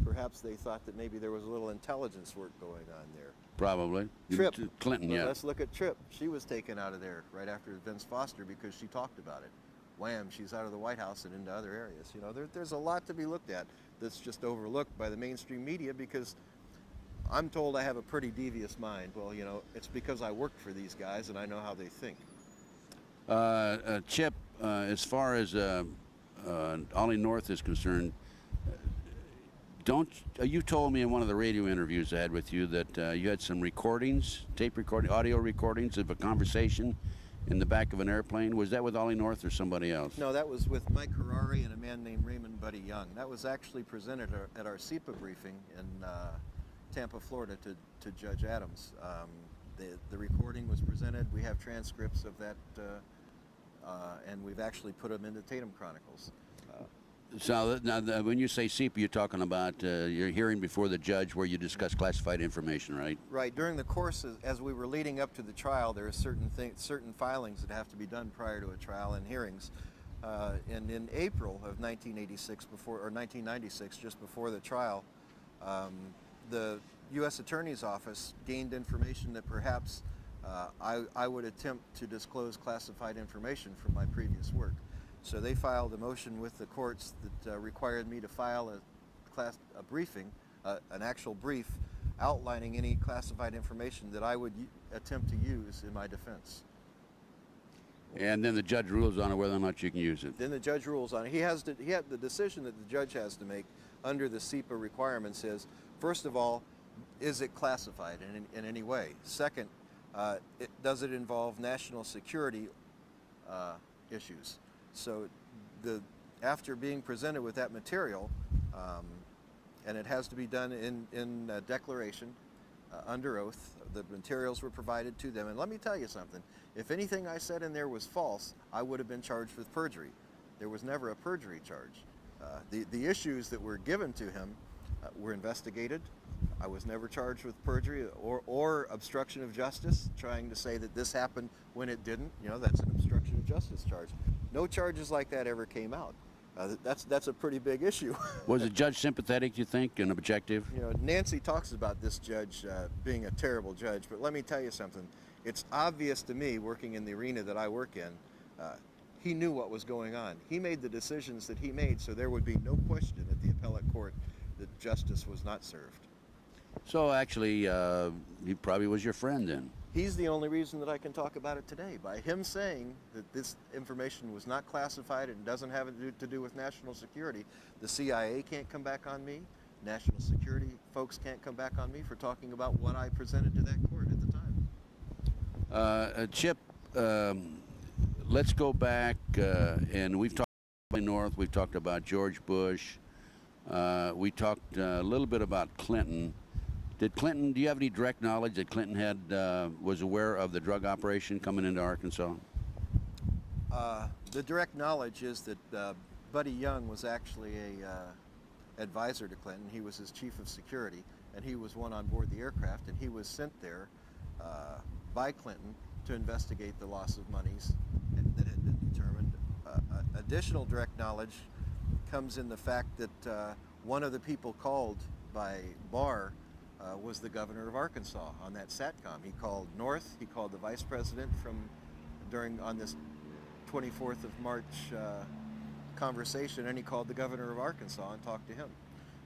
Perhaps they thought that maybe there was a little intelligence work going on there. Probably. Tripp. Clinton, Well, yeah. let's look at Tripp. She was taken out of there right after Vince Foster because she talked about it. Wham, she's out of the White House and into other areas. You know, there's a lot to be looked at that's just overlooked by the mainstream media because I'm told I have a pretty devious mind. Well, you know, it's because I worked for these guys and I know how they think. Chip, as far as Ollie North is concerned, you told me in one of the radio interviews I had with you that you had some recordings, audio recordings of a conversation in the back of an airplane. Was that with Ollie North or somebody else? No, that was with Mike Harari and a man named Raymond Buddy Young. That was actually presented at our SEPA briefing in Tampa, Florida to Judge Adams. The recording was presented. We have transcripts of that, and we've actually put them in the Tatum Chronicles. So now, when you say SEPA, you're talking about your hearing before the judge where you discuss classified information, right? Right. During the course, as we were leading up to the trial, there are certain filings that have to be done prior to a trial and hearings. And in April of 1996, just before the trial, the U.S. Attorney's Office gained information that perhaps I would attempt to disclose classified information from my previous work. So they filed a motion with the courts that required me to file a briefing, an actual brief, outlining any classified information that I would attempt to use in my defense. And then the judge rules on it whether or not you can use it. Then the judge rules on it. He had the decision that the judge has to make under the SEPA requirements is, first of all, is it classified in any way? Second, does it involve national security issues? So after being presented with that material, and it has to be done in a declaration under oath, the materials were provided to them. And let me tell you something, if anything I said in there was false, I would have been charged with perjury. There was never a perjury charge. The issues that were given to him were investigated. I was never charged with perjury or obstruction of justice, trying to say that this happened when it didn't. You know, that's an obstruction of justice charge. No charges like that ever came out. That's a pretty big issue. Was the judge sympathetic, you think, and objective? You know, Nancy talks about this judge being a terrible judge, but let me tell you something. It's obvious to me, working in the arena that I work in, he knew what was going on. He made the decisions that he made, so there would be no question at the appellate court that justice was not served. So actually, he probably was your friend then. He's the only reason that I can talk about it today. By him saying that this information was not classified and doesn't have to do with national security, the CIA can't come back on me. National security folks can't come back on me for talking about what I presented to that court at the time. Chip, let's go back, and we've talked about North, we've talked about George Bush, we talked a little bit about Clinton. Did Clinton, do you have any direct knowledge that Clinton had, was aware of the drug operation coming into Arkansas? The direct knowledge is that Buddy Young was actually a advisor to Clinton. He was his chief of security, and he was one on board the aircraft, and he was sent there by Clinton to investigate the loss of monies that had been determined. Additional direct knowledge comes in the fact that one of the people called by Barr was the governor of Arkansas on that SATCOM. He called North, he called the vice president on this 24th of March conversation, and he called the governor of Arkansas and talked to him.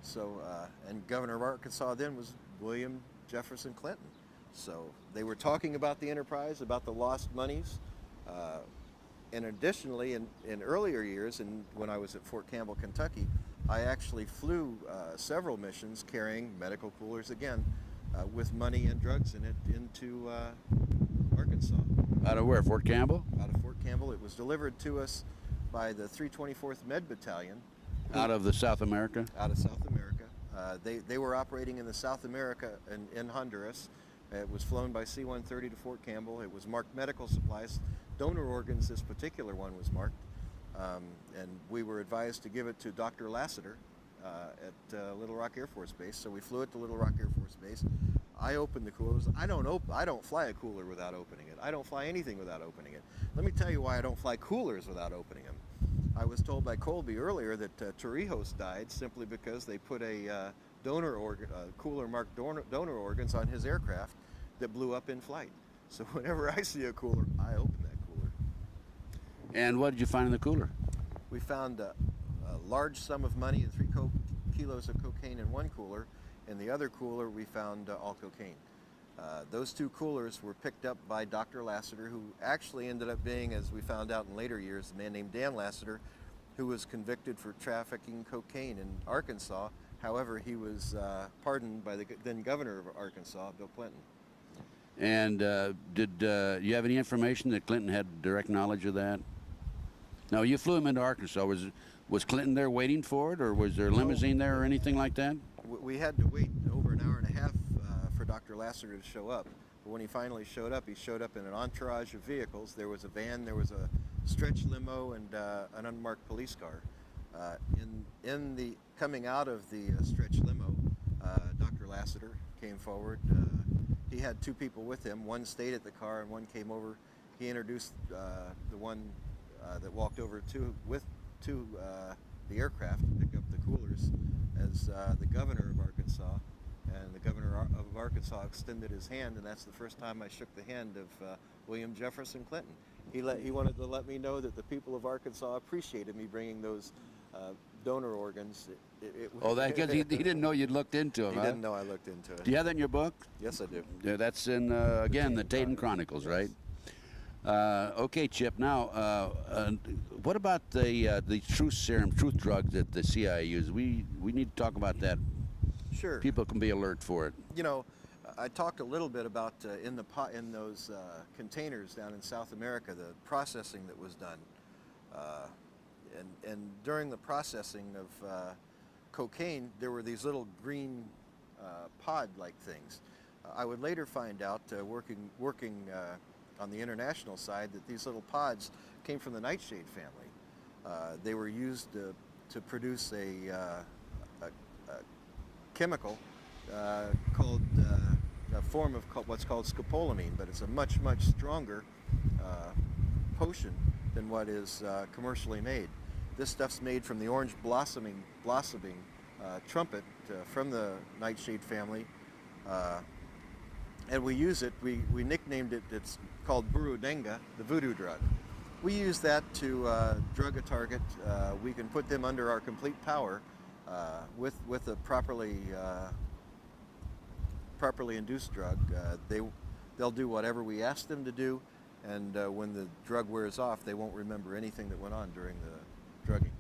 So, and governor of Arkansas then was William Jefferson Clinton. So they were talking about the enterprise, about the lost monies. And additionally, in earlier years, and when I was at Fort Campbell, Kentucky, I actually flew several missions carrying medical coolers again with money and drugs in it into Arkansas. Out of where, Fort Campbell? Out of Fort Campbell. It was delivered to us by the 324th Med Battalion. Out of the South America? Out of South America. They were operating in the South America in Honduras. It was flown by C-130 to Fort Campbell. It was marked medical supplies. Donor organs, this particular one was marked. And we were advised to give it to Dr. Lassiter at Little Rock Air Force Base. So we flew it to Little Rock Air Force Base. I opened the coolers. I don't fly a cooler without opening it. I don't fly anything without opening it. Let me tell you why I don't fly coolers without opening them. I was told by Colby earlier that Torrijos died simply because they put a cooler marked donor organs on his aircraft that blew up in flight. So whenever I see a cooler, I open that cooler. And what did you find in the cooler? We found a large sum of money and 3 kilos of cocaine in one cooler. In the other cooler, we found all cocaine. Those 2 coolers were picked up by Dr. Lassiter, who actually ended up being, as we found out in later years, a man named Dan Lassiter, who was convicted for trafficking cocaine in Arkansas. However, he was pardoned by the then governor of Arkansas, Bill Clinton. And did you have any information that Clinton had direct knowledge of that? No, you flew him into Arkansas. Was Clinton there waiting for it, or was there a limousine there or anything like that? We had to wait over an hour and a half for Dr. Lassiter to show up. But when he finally showed up, he showed up in an entourage of vehicles. There was a van, there was a stretch limo, and an unmarked police car. In the coming out of the stretch limo, Dr. Lassiter came forward. He had 2 people with him. One stayed at the car and one came over. He introduced the one that walked over to the aircraft to pick up the coolers as the governor of Arkansas. And the governor of Arkansas extended his hand, and that's the first time I shook the hand of William Jefferson Clinton. He wanted to let me know that the people of Arkansas appreciated me bringing those donor organs. That because he didn't know you'd looked into them. He didn't know I looked into it. Do you have that in your book? Yes, I do. Yeah, that's in again the Tatum Chronicles, right? Okay, Chip. Now, what about the truth serum, truth drug that the CIA used? We need to talk about that. Sure. People can be alert for it. You know, I talked a little bit about in those containers down in South America, the processing that was done, and during the processing of cocaine, there were these little green pod-like things. I would later find out, working on the international side, that these little pods came from the nightshade family. They were used to produce a chemical called a form of what's called scopolamine, but it's a much stronger potion than what is commercially made. This stuff's made from the orange blossoming trumpet from the nightshade family, and we use it. We nicknamed it. It's called Burudenga, the voodoo drug. We use that to drug a target. We can put them under our complete power with a properly induced drug. they'll do whatever we ask them to do, and when the drug wears off, they won't remember anything that went on during the drugging.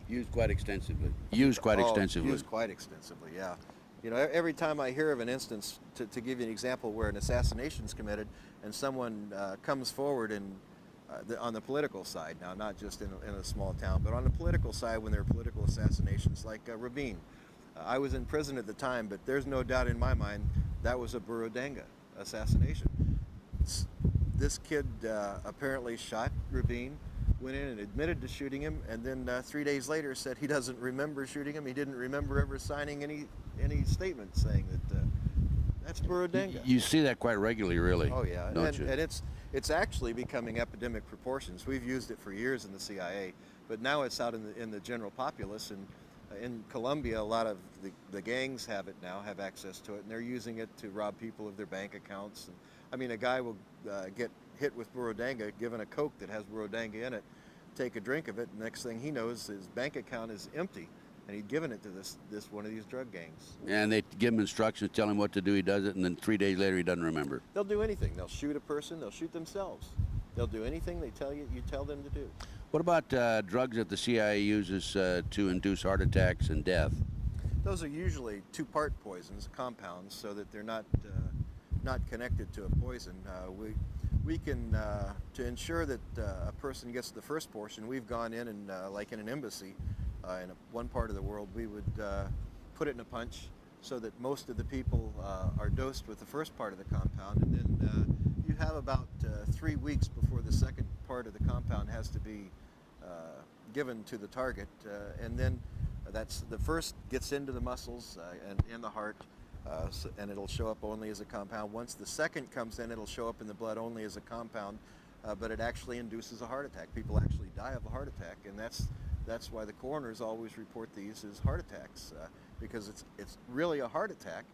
Used quite extensively. Used quite extensively. Used quite extensively, yeah. You know, every time I hear of an instance, to give you an example where an assassination is committed and someone comes forward and on the political side now, not just in a small town, but on the political side when there are political assassinations like Rabin. I was in prison at the time, but there's no doubt in my mind that was a Burundanga assassination. This kid apparently shot Rabin, went in and admitted to shooting him, and then 3 days later said he doesn't remember shooting him. He didn't remember ever signing any statement saying that that's Burundanga. You see that quite regularly, really. Oh yeah, don't you? And it's actually becoming epidemic proportions. We've used it for years in the CIA, but now it's out in the general populace. And in Colombia, a lot of the gangs have it now, have access to it, and they're using it to rob people of their bank accounts. And I mean, a guy will get hit with Burundanga, given a Coke that has Burundanga in it, take a drink of it, and next thing he knows, his bank account is empty, and he'd given it to this one of these drug gangs. And they give him instructions, tell him what to do, he does it, and then 3 days later he doesn't remember. They'll do anything. They'll shoot a person. They'll shoot themselves. They'll do anything you tell them to do. What about drugs that the CIA uses to induce heart attacks and death? Those are usually two-part poisons, compounds, so that they're not connected to a poison. We can, to ensure that a person gets the first portion, we've gone in and, like in an embassy, in one part of the world, we would put it in a punch so that most of the people are dosed with the first part of the compound, and then you have about 3 weeks before the second part of the compound has to be given to the target, and then that's the first gets into the muscles and in the heart, and it'll show up only as a compound. Once the second comes in, it'll show up in the blood only as a compound, but it actually induces a heart attack. People actually die of a heart attack, and that's why the coroners always report these as heart attacks, because it's really a heart attack,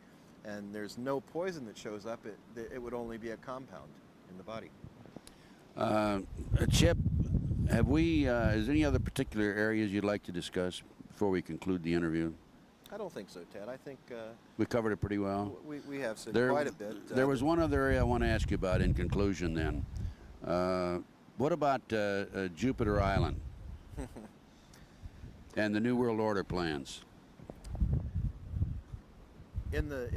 and there's no poison that shows up. It would only be a compound in the body. Chip, is there any other particular areas you'd like to discuss before we conclude the interview? I don't think so, Ted. I think we covered it pretty well. We have said quite a bit. There was one other area I want to ask you about in conclusion then. What about Jupiter Island and the New World Order plans? In the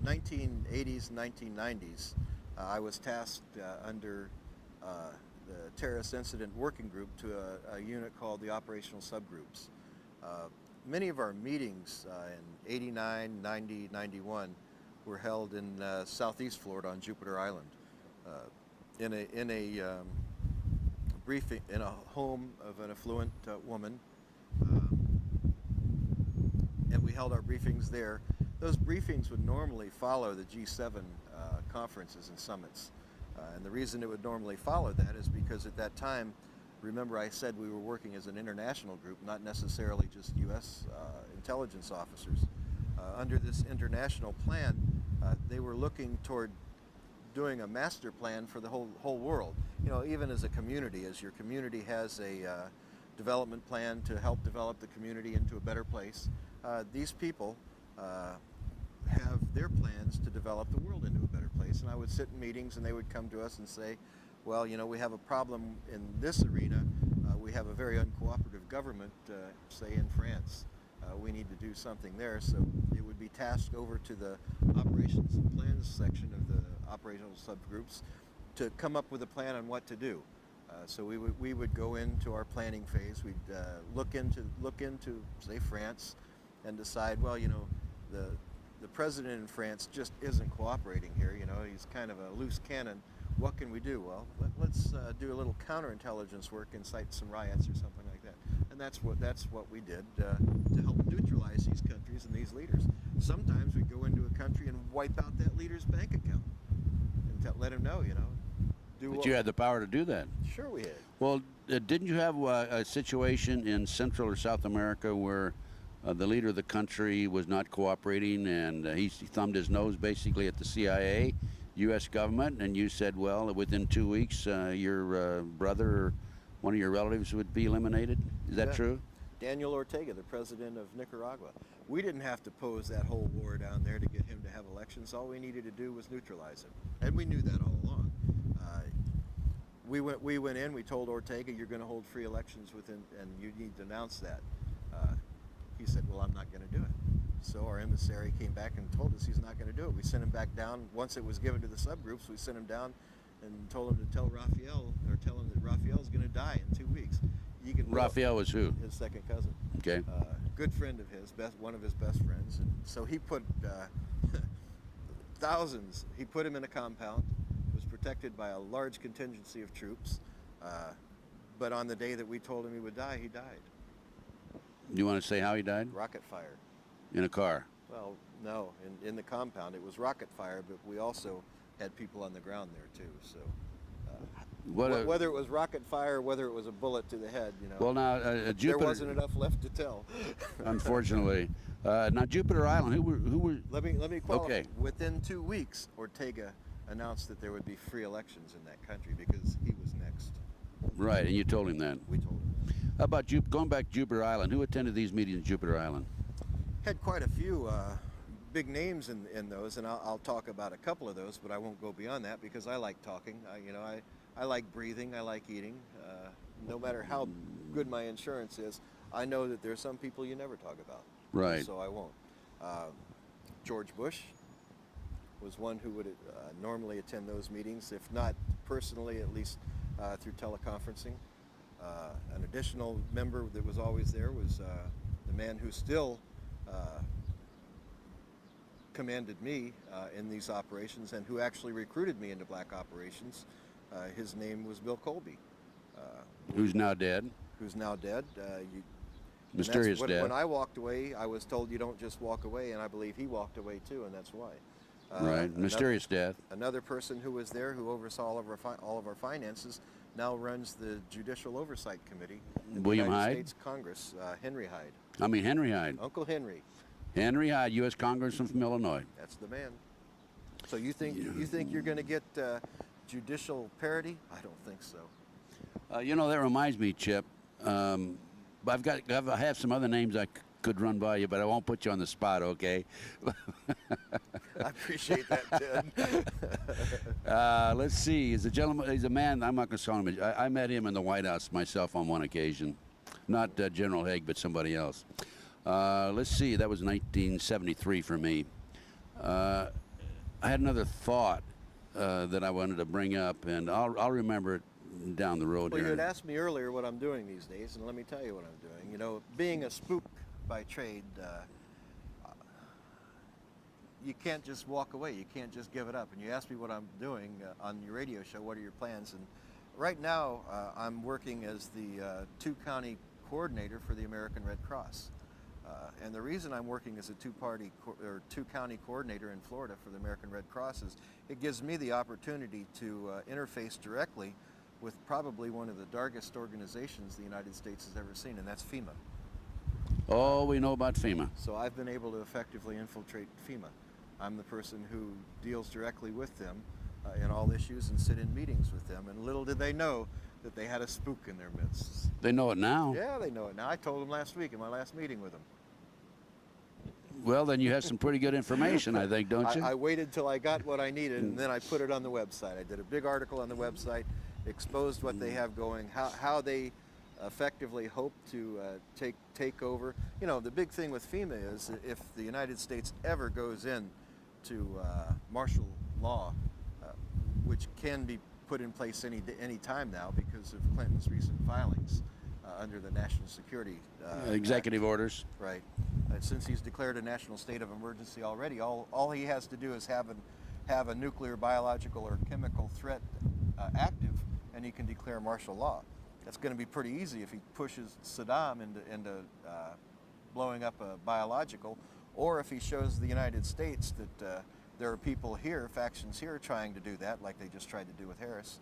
1980s and 1990s, I was tasked under the Terrorist Incident Working Group to a unit called the Operational Subgroups. Many of our meetings in 89, 90, 91 were held in southeast Florida on Jupiter Island, in a briefing in a home of an affluent woman, and we held our briefings there. Those briefings would normally follow the G7 conferences and summits, and the reason it would normally follow that is because at that time, remember I said we were working as an international group, not necessarily just U.S. Intelligence officers. Under this international plan, they were looking toward doing a master plan for the whole world. You know, even as a community, as your community has a development plan to help develop the community into a better place, these people have their plans to develop the world into a better place. And I would sit in meetings and they would come to us and say, well, you know, we have a problem in this arena. We have a very uncooperative government, say in France. We need to do something there. So it would be tasked over to the operations and plans section of the operational subgroups to come up with a plan on what to do. So we would go into our planning phase. We'd look into say France, and decide, well, you know, the president in France just isn't cooperating here. You know, he's kind of a loose cannon. What can we do? Well, let's do a little counterintelligence work, incite some riots or something like that. And that's what we did to help neutralize these countries and these leaders. Sometimes we go into a country and wipe out that leader's bank account and let him know, you know. But you had the power to do that. Sure we had. Well, didn't you have a situation in Central or South America where the leader of the country was not cooperating, and he thumbed his nose basically at the CIA, U.S. government, and you said, well, within 2 weeks, your brother or one of your relatives would be eliminated? Is that true? Daniel Ortega, the president of Nicaragua. We didn't have to pose that whole war down there to get him to have elections. All we needed to do was neutralize it, and we knew that all along. We went in. We told Ortega, "You're going to hold free elections within, and you need to announce that." He said, "Well, I'm not going to do it." So our emissary came back and told us he's not going to do it. We sent him back down. Once it was given to the subgroups, we sent him down and told him to tell Raphael, or tell him that Raphael's going to die in 2 weeks. You can Raphael was who? His second cousin. Okay. Good friend of his, one of his best friends. And so he put thousands. He put him in a compound. Was protected by a large contingency of troops. But on the day that we told him he would die, he died. You want to say how he died? Rocket fire. In a car. Well, no, in the compound. It was rocket fire, but we also had people on the ground there too. So whether it was rocket fire or whether it was a bullet to the head, you know. Well, now Jupiter. There wasn't enough left to tell. Unfortunately, now Jupiter Island. Who were? Let me qualify. Okay. Within 2 weeks, Ortega announced that there would be free elections in that country because he was next. Right, and you told him that. We told him that. How about going back to Jupiter Island? Who attended these meetings in Jupiter Island? Had quite a few big names in those, and I'll talk about a couple of those, but I won't go beyond that because I like talking. I like breathing. I like eating. No matter how good my insurance is, I know that there's some people you never talk about. Right. So I won't. George Bush was one who would normally attend those meetings, if not personally, at least through teleconferencing. An additional member that was always there was the man who still commanded me in these operations and who actually recruited me into black operations. His name was Bill Colby. Who's now dead. Who's now dead. Mysterious death. When I walked away, I was told you don't just walk away, and I believe he walked away too, and that's why. Right, mysterious death. Another person who was there who oversaw all of our finances now runs the Judicial Oversight Committee in William the United Hyde? States Congress. Henry Hyde. Henry Hyde. Uncle Henry. Henry Hyde, U.S. Congressman from Illinois. That's the man. So you think you're going to get judicial parity? I don't think so. That reminds me, Chip. I have some other names I could run by you, but I won't put you on the spot, okay? I appreciate that, Ted. Let's see. He's a man. I'm not going to call him. I met him in the White House myself on one occasion. Not General Haig, but somebody else. Let's see. That was 1973 for me. I had another thought that I wanted to bring up, and I'll remember it down the road. Well, here. you had asked me earlier what I'm doing these days, and let me tell you what I'm doing. You know, being a spook by trade, you can't just walk away. You can't just give it up. And you asked me what I'm doing on your radio show. What are your plans? And right now, I'm working as the two-county coordinator for the American Red Cross. And the reason I'm working as a two-county coordinator in Florida for the American Red Cross is it gives me the opportunity to interface directly with probably one of the darkest organizations the United States has ever seen, and that's FEMA. Oh, we know about FEMA. So I've been able to effectively infiltrate FEMA. I'm the person who deals directly with them in all issues and sit in meetings with them, and little did they know that they had a spook in their midst. They know it now. Yeah, they know it now. I told them last week in my last meeting with them. Well, then you have some pretty good information, I think, don't you? I waited till I got what I needed, and then I put it on the website. I did a big article on the website, exposed what they have going, how they effectively hope to take over. You know, the big thing with FEMA is if the United States ever goes in to martial law, which can be put in place any time now because of Clinton's recent filings under the National Security Executive Act. Orders. Right. Since he's declared a national state of emergency already, all he has to do is have a nuclear, biological, or chemical threat active, and he can declare martial law. That's going to be pretty easy if he pushes Saddam into blowing up a biological, or if he shows the United States that there are people here, factions here, trying to do that, like they just tried to do with Harris.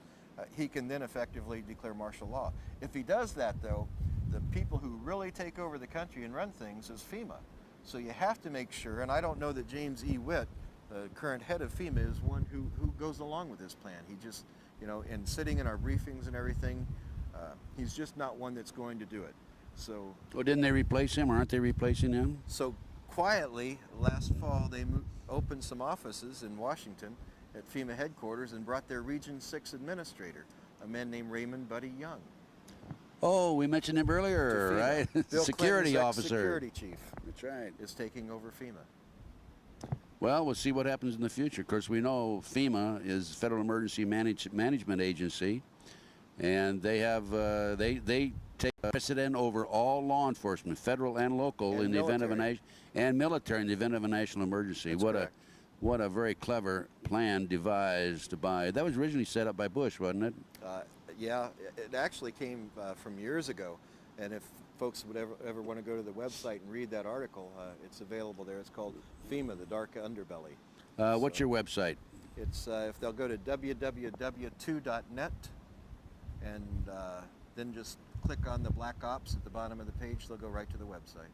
He can then effectively declare martial law. If he does that, though, the people who really take over the country and run things is FEMA. So you have to make sure, and I don't know that James E. Witt, the current head of FEMA, is one who goes along with this plan. He just, and sitting in our briefings and everything, he's just not one that's going to do it. So. Well, didn't they replace him, or aren't they replacing him? So quietly, last fall, they opened some offices in Washington at FEMA headquarters and brought their Region 6 administrator, a man named Raymond Buddy Young. Oh, we mentioned him earlier, To FEMA. right? Bill Security Clinton's officer. ex-security chief That's right. is taking over FEMA. Well, we'll see what happens in the future. Of course, we know FEMA is Federal Emergency Management Agency, and they have they take precedent over all law enforcement, federal and local, And in the event of military. and military in the event of a national emergency. That's correct. What a very clever plan devised by. That was originally set up by Bush, wasn't it? Yeah, it actually came from years ago, and if folks would ever want to go to the website and read that article, it's available there. It's called FEMA, the Dark Underbelly. What's your website? It's if they'll go to www.2.net and then just click on the Black Ops at the bottom of the page, they'll go right to the website.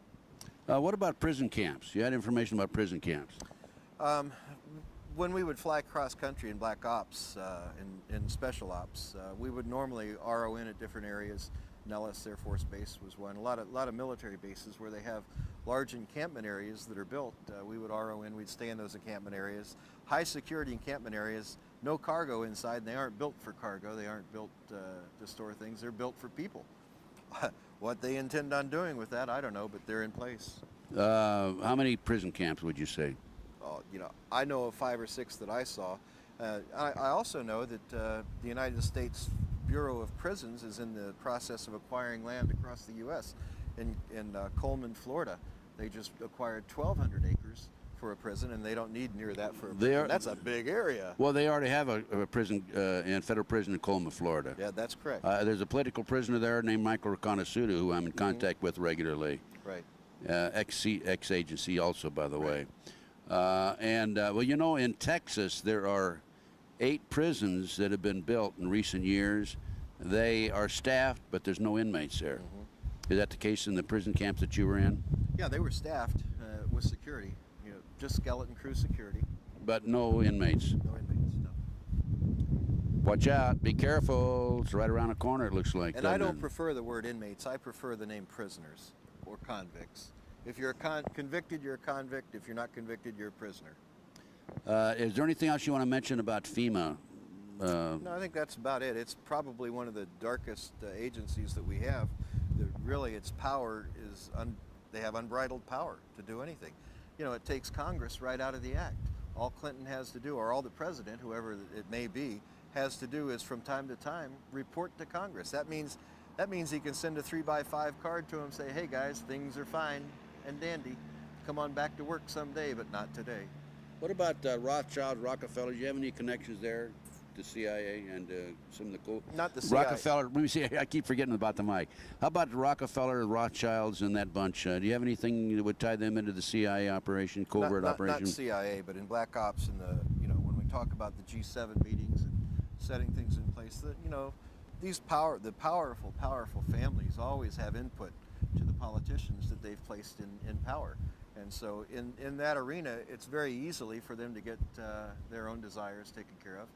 What about prison camps? You had information about prison camps. When we would fly cross country in Black Ops, in Special Ops, we would normally RO in at different areas. Nellis Air Force Base was one. A lot of military bases where they have large encampment areas that are built. We would RO in. We'd stay in those encampment areas. High security encampment areas. No cargo inside. And they aren't built for cargo. They aren't built to store things. They're built for people. What they intend on doing with that, I don't know, but they're in place. How many prison camps would you say? You know, I know of 5 or 6 that I saw. I also know that the United States Bureau of Prisons is in the process of acquiring land across the U.S. In Coleman, Florida. They just acquired 1,200 acres for a prison, and they don't need near that for a prison. That's a big area. Well, they already have a prison in federal prison in Coleman, Florida. Yeah, that's correct. There's a political prisoner there named Michael Reconasutu, who I'm in contact with regularly. Right. Ex-agency also, by the way. Well, you know, in Texas, there are 8 prisons that have been built in recent years. They are staffed, but there's no inmates there. Is that the case in the prison camps that you were in? Yeah, they were staffed with security, you know, just skeleton crew security. But no inmates. No inmates, no. Watch out, be careful. It's right around the corner, it looks like. And I don't prefer the word inmates. I prefer the name prisoners or convicts. If you're convicted, you're a convict. If you're not convicted, you're a prisoner. Is there anything else you want to mention about FEMA? No, I think that's about it. It's probably one of the darkest agencies that we have. That really, its power is, they have unbridled power to do anything. You know, it takes Congress right out of the act. All Clinton has to do, or all the president, whoever it may be, has to do is from time to time report to Congress. That means he can send a 3x5 card to them, say, hey guys, things are fine and dandy. Come on back to work someday, but not today. What about Rothschild, Rockefeller? Do you have any connections there? The CIA and some of the cool. Not the CIA. Rockefeller. Let me see. I keep forgetting about the mic. How about the Rockefeller, Rothschilds, and that bunch? Do you have anything that would tie them into the CIA operation, covert operation? Not CIA, but in Black Ops, and when we talk about the G7 meetings and setting things in place, that the powerful families always have input to the politicians that they've placed in power. And so in that arena, it's very easily for them to get their own desires taken care of.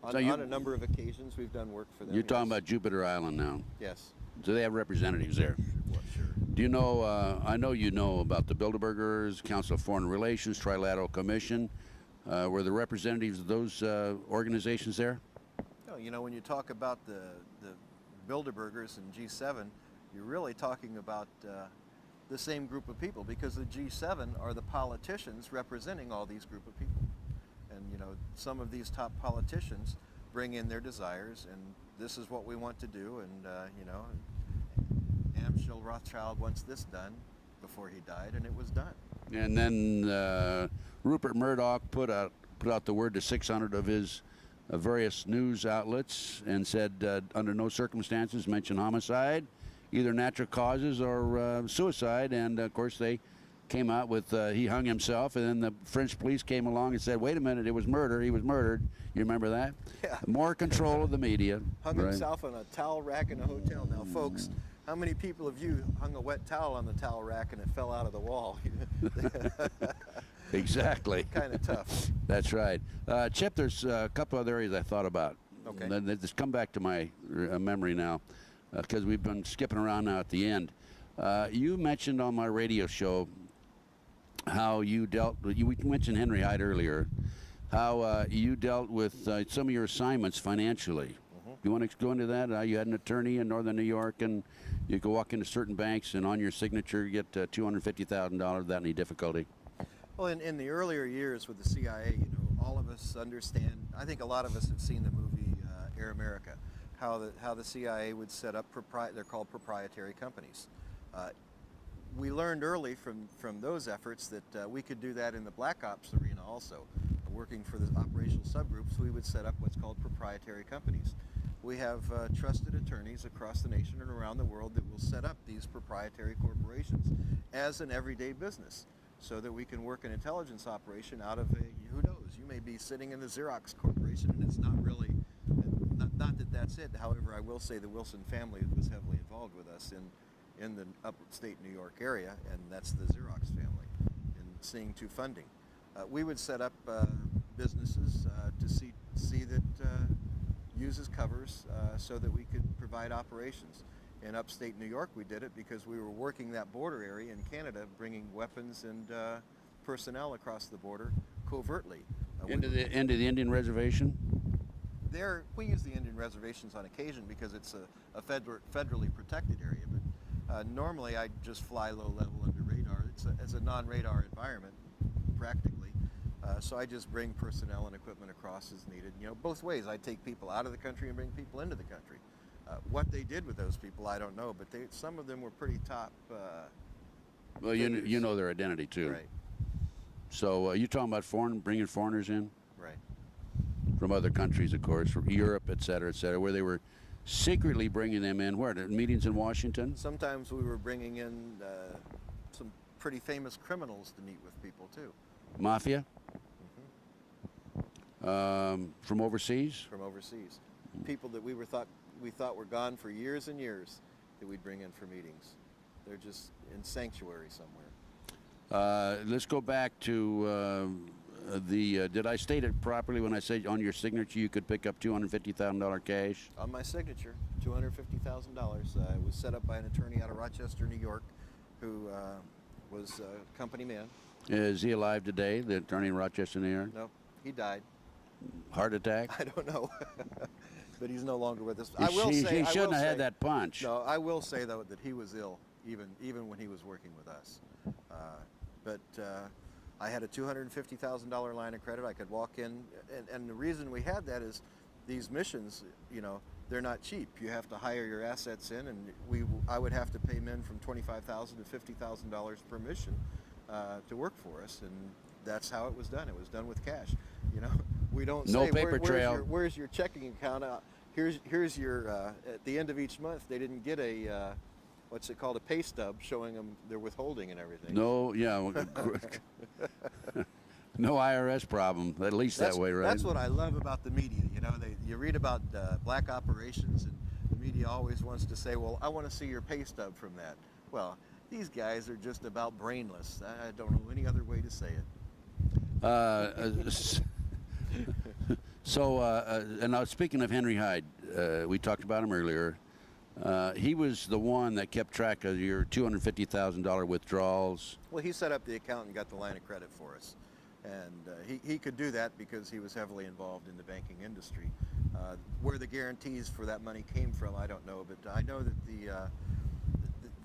On a number of occasions, we've done work for them. You're talking about Jupiter Island now. Yes. So they have representatives there. Well, sure. Do you know, I know you know about the Bilderbergers, Council of Foreign Relations, Trilateral Commission. Were the representatives of those organizations there? No, you know, when you talk about the Bilderbergers and G7, you're really talking about the same group of people, because the G7 are the politicians representing all these group of people. And some of these top politicians bring in their desires, and this is what we want to do, and Amschel Rothschild wants this done before he died, and it was done. And then Rupert Murdoch put out the word to 600 of his various news outlets and said under no circumstances mention homicide, either natural causes or suicide, and of course they came out with he hung himself, and then the French police came along and said, wait a minute, it was murder, he was murdered. You remember that? Yeah. More control of the media. Hung right? himself on a towel rack in a hotel. Now folks, how many people have you hung a wet towel on the towel rack and it fell out of the wall? Exactly. Kind of tough. That's right. Chip, there's a couple other areas I thought about. Okay. Let's come back to my memory now, because we've been skipping around now at the end. You mentioned on my radio show how you dealt with, we mentioned Henry Hyde earlier, how you dealt with some of your assignments financially. You want to go into that? You had an attorney in northern New York, and you could walk into certain banks, and on your signature you get $250,000 without any difficulty. Well, in the earlier years with the CIA, you know, all of us understand. I think a lot of us have seen the movie Air America, how the CIA would set up they're called proprietary companies. We learned early from those efforts that we could do that in the Black Ops arena also. Working for the operational subgroups, we would set up what's called proprietary companies. We have trusted attorneys across the nation and around the world that will set up these proprietary corporations as an everyday business, so that we can work an intelligence operation out of who knows, you may be sitting in the Xerox Corporation and it's not really, not that that's it. However, I will say the Wilson family was heavily involved with us in the upstate New York area, and that's the Xerox family, in seeing to funding. We would set up businesses to see that uses covers so that we could provide operations. In upstate New York, we did it because we were working that border area in Canada, bringing weapons and personnel across the border covertly. Into the Indian reservation? There, we use the Indian reservations on occasion because it's a federally protected area. But normally, I just fly low level under radar. It's a non-radar environment, practically. So I just bring personnel and equipment across as needed. You know, both ways. I take people out of the country and bring people into the country. What they did with those people, I don't know, but some of them were pretty top. Well, you know their identity too. Right. So you talking about bringing foreigners in? Right. From other countries, of course, from Europe, et cetera, where they were secretly bringing them in. Where? Meetings in Washington? Sometimes we were bringing in some pretty famous criminals to meet with people too. Mafia? From overseas? From overseas. People that we thought were gone for years and years that we'd bring in for meetings. They're just in sanctuary somewhere. Let's go back to did I state it properly when I said on your signature you could pick up $250,000 cash? On my signature, $250,000. It was set up by an attorney out of Rochester, New York, who was a company man. Is he alive today, the attorney in Rochester, New York? No, he died. Heart attack? I don't know. But he's no longer with us. He shouldn't have had that punch. No, I will say, though, that he was ill, even when he was working with us. But I had a $250,000 line of credit. I could walk in, and the reason we had that is these missions, you know, they're not cheap. You have to hire your assets in, and I would have to pay men from $25,000 to $50,000 per mission to work for us, and that's how it was done. It was done with cash. You know, we don't no say paper trail. Where's your checking account? Here's your at the end of each month. They didn't get a what's it called, a pay stub showing them their withholding and everything. No, yeah, no IRS problem. At least that way, right? That's what I love about the media. You know, you read about black operations, and the media always wants to say, "Well, I want to see your pay stub from that." Well, these guys are just about brainless. I don't know any other way to say it. And now speaking of Henry Hyde, we talked about him earlier. He was the one that kept track of your $250,000 withdrawals. Well, he set up the account and got the line of credit for us. And he could do that because he was heavily involved in the banking industry. Where the guarantees for that money came from, I don't know. But I know that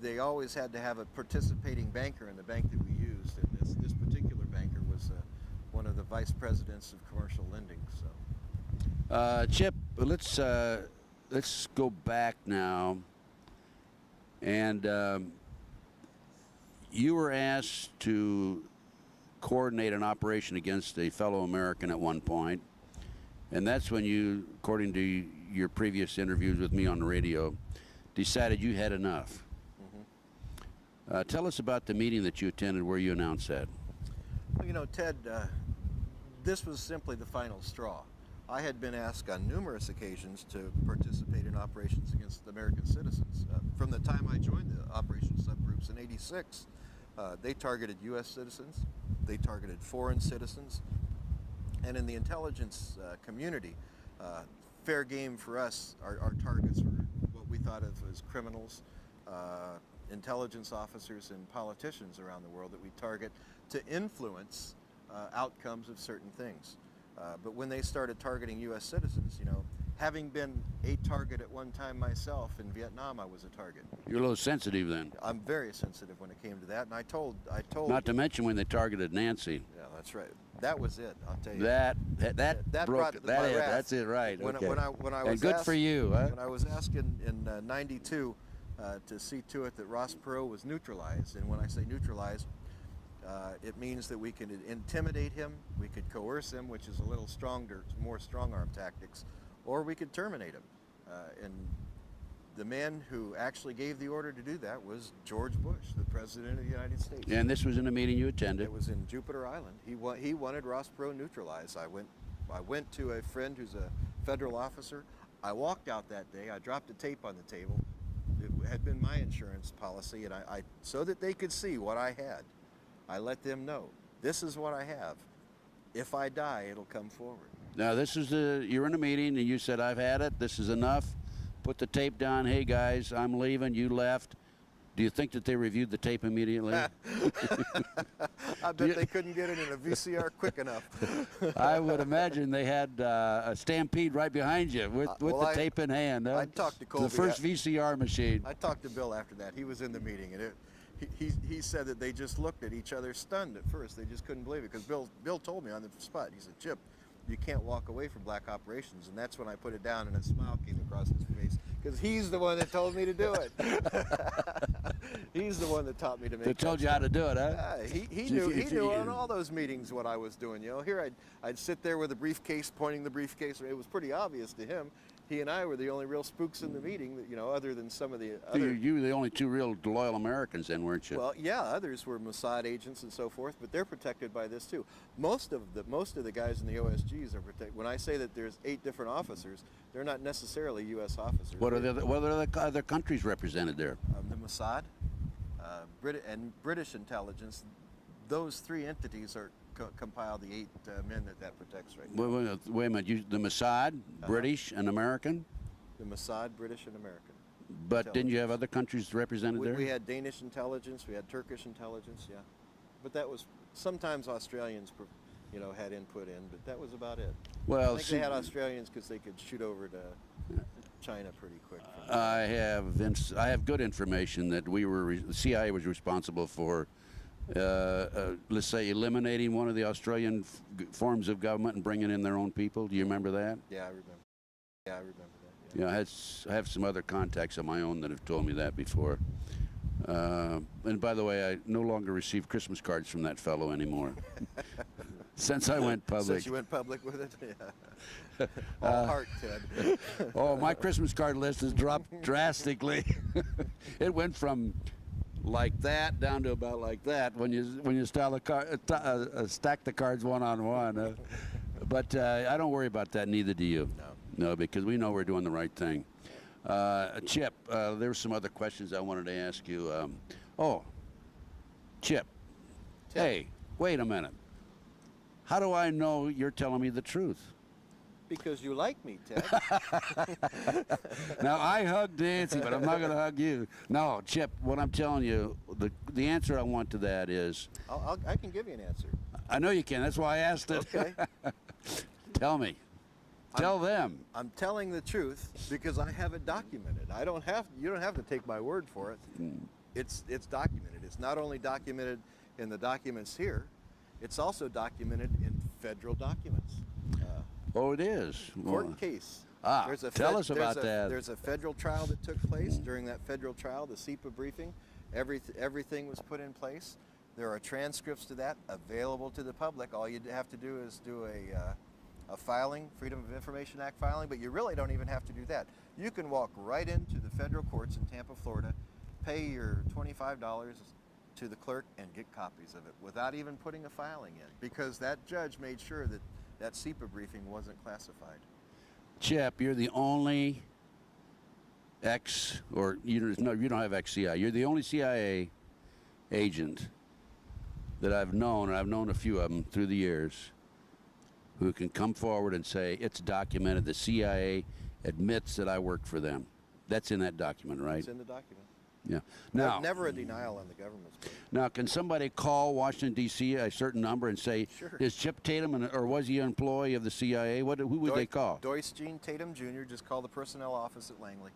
they always had to have a participating banker in the bank that we used. And this particular banker was one of the vice presidents of commercial lending. So, Chip, let's go back now. And you were asked to coordinate an operation against a fellow American at one point, and that's when you, according to your previous interviews with me on the radio, decided you had enough. Tell us about the meeting that you attended where you announced that. Well, you know, Ted, this was simply the final straw. I had been asked on numerous occasions to participate in operations against American citizens. From the time I joined the operations subgroups in '86, they targeted U.S. citizens, they targeted foreign citizens, and in the intelligence community, fair game for us, our targets were what we thought of as criminals, intelligence officers and politicians around the world that we target to influence outcomes of certain things. But when they started targeting U.S. citizens, you know, having been a target at one time myself in Vietnam, I was a target. You're a little sensitive then. I'm very sensitive when it came to that, and I told. Not to mention when they targeted Nancy. Yeah, that's right. That was it. I'll tell you. That broke brought it. my wrath. That's it, right? When, Okay. when I was and good asked, for you. Huh? When I was asked in '92 to see to it that Ross Perot was neutralized, and when I say neutralized, it means that we can intimidate him, we could coerce him, which is a little stronger, more strong-arm tactics, or we could terminate him. And the man who actually gave the order to do that was George Bush, the President of the United States. And this was in a meeting you attended. It was in Jupiter Island. He wanted Ross Perot neutralized. I went to a friend who's a federal officer. I walked out that day. I dropped a tape on the table. It had been my insurance policy, and I so that they could see what I had, I let them know, this is what I have. If I die, it'll come forward. Now this is you're in a meeting and you said, I've had it, this is enough. Put the tape down, hey guys, I'm leaving, you left. Do you think that they reviewed the tape immediately? I bet they couldn't get it in a VCR quick enough. I would imagine they had a stampede right behind you with the tape in hand. I talked to Colby. The first VCR machine. I talked to Bill after that. He was in the meeting, and he said that they just looked at each other stunned at first. They just couldn't believe it, because Bill told me on the spot. He said, Chip, you can't walk away from black operations. And that's when I put it down, and a smile came across his face, because he's the one that told me to do it. He's the one that taught me to make it. They told you how to do it, huh? Yeah, he knew on all those meetings what I was doing. You know, here I'd sit there with a briefcase, pointing the briefcase. It was pretty obvious to him. He and I were the only real spooks in the meeting, that, you know, other than some of the other. You were the only two real loyal Americans then, weren't you? Well, yeah, others were Mossad agents and so forth, but they're protected by this too. Most of the guys in the OSGs are protected. When I say that there's 8 different officers, they're not necessarily U.S. officers. What are the other countries represented there? The Mossad, and British intelligence. Those 3 entities are compile the 8 men that protects right now. Wait a minute, the Mossad, British and American? The Mossad, British and American. But didn't you have other countries represented there? We had Danish intelligence, we had Turkish intelligence, yeah. But that was, sometimes Australians, you know, had input in, but that was about it. Well, I think they had Australians because they could shoot over to China pretty quick. I have good information that the CIA was responsible for let's say eliminating one of the Australian forms of government and bringing in their own people. Do you remember that? Yeah, I remember. Yeah, I remember that. Yeah. Yeah, I have some other contacts of my own that have told me that before. And by the way, I no longer receive Christmas cards from that fellow anymore. Since I went public. Since you went public with it? Yeah. All heart, Ted. Oh, my Christmas card list has dropped drastically. It went from like that down to about like that when you stack the cards one on one. But I don't worry about that. Neither do you. No, because we know we're doing the right thing. Chip, there were some other questions I wanted to ask you. Chip. Hey, wait a minute. How do I know you're telling me the truth? Because you like me, Ted. Now, I hugged Nancy, but I'm not going to hug you. No, Chip, what I'm telling you, the answer I want to that is... I can give you an answer. I know you can. That's why I asked it. Okay. Tell me. Tell them. I'm telling the truth because I have it documented. You don't have to take my word for it. It's documented. It's not only documented in the documents here, it's also documented in federal documents. Oh, it is? Court case. Tell us about that. There's a federal trial that took place. During that federal trial, the SEPA briefing, everything was put in place. There are transcripts to that available to the public. All you have to do is do a filing, Freedom of Information Act filing, but you really don't even have to do that. You can walk right into the federal courts in Tampa, Florida, pay your $25 to the clerk and get copies of it without even putting a filing in, because that judge made sure that that SEPA briefing wasn't classified. Chip, you're the only you don't have ex-CIA. You're the only CIA agent that I've known, and I've known a few of them through the years, who can come forward and say, it's documented, the CIA admits that I worked for them. That's in that document, right? It's in the document. Yeah. Now, Never a denial on the government's part. now, can somebody call Washington, D.C., a certain number and say, Sure. is Chip Tatum, or was he an employee of the CIA? Who would they call? Doyce Gene Tatum Jr. Just call the personnel office at Langley.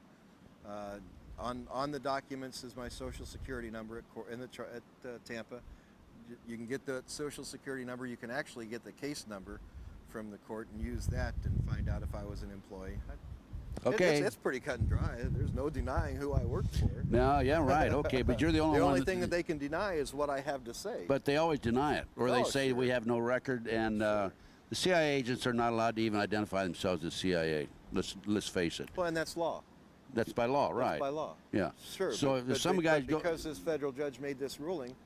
On the documents is my social security number at Tampa. You can get the social security number. You can actually get the case number from the court and use that and find out if I was an employee. Okay. It's pretty cut and dry. There's no denying who I worked for. No, yeah, right. Okay, but you're the only The one. only thing that they can deny is what I have to say. But they always deny it, or they Oh, say sure. we have no record, and the CIA agents are not allowed to even identify themselves as CIA. Let's face it. Well, and that's law. That's by law, right? That's by law. Yeah. Sure. So if some guys go, because this federal judge made this ruling,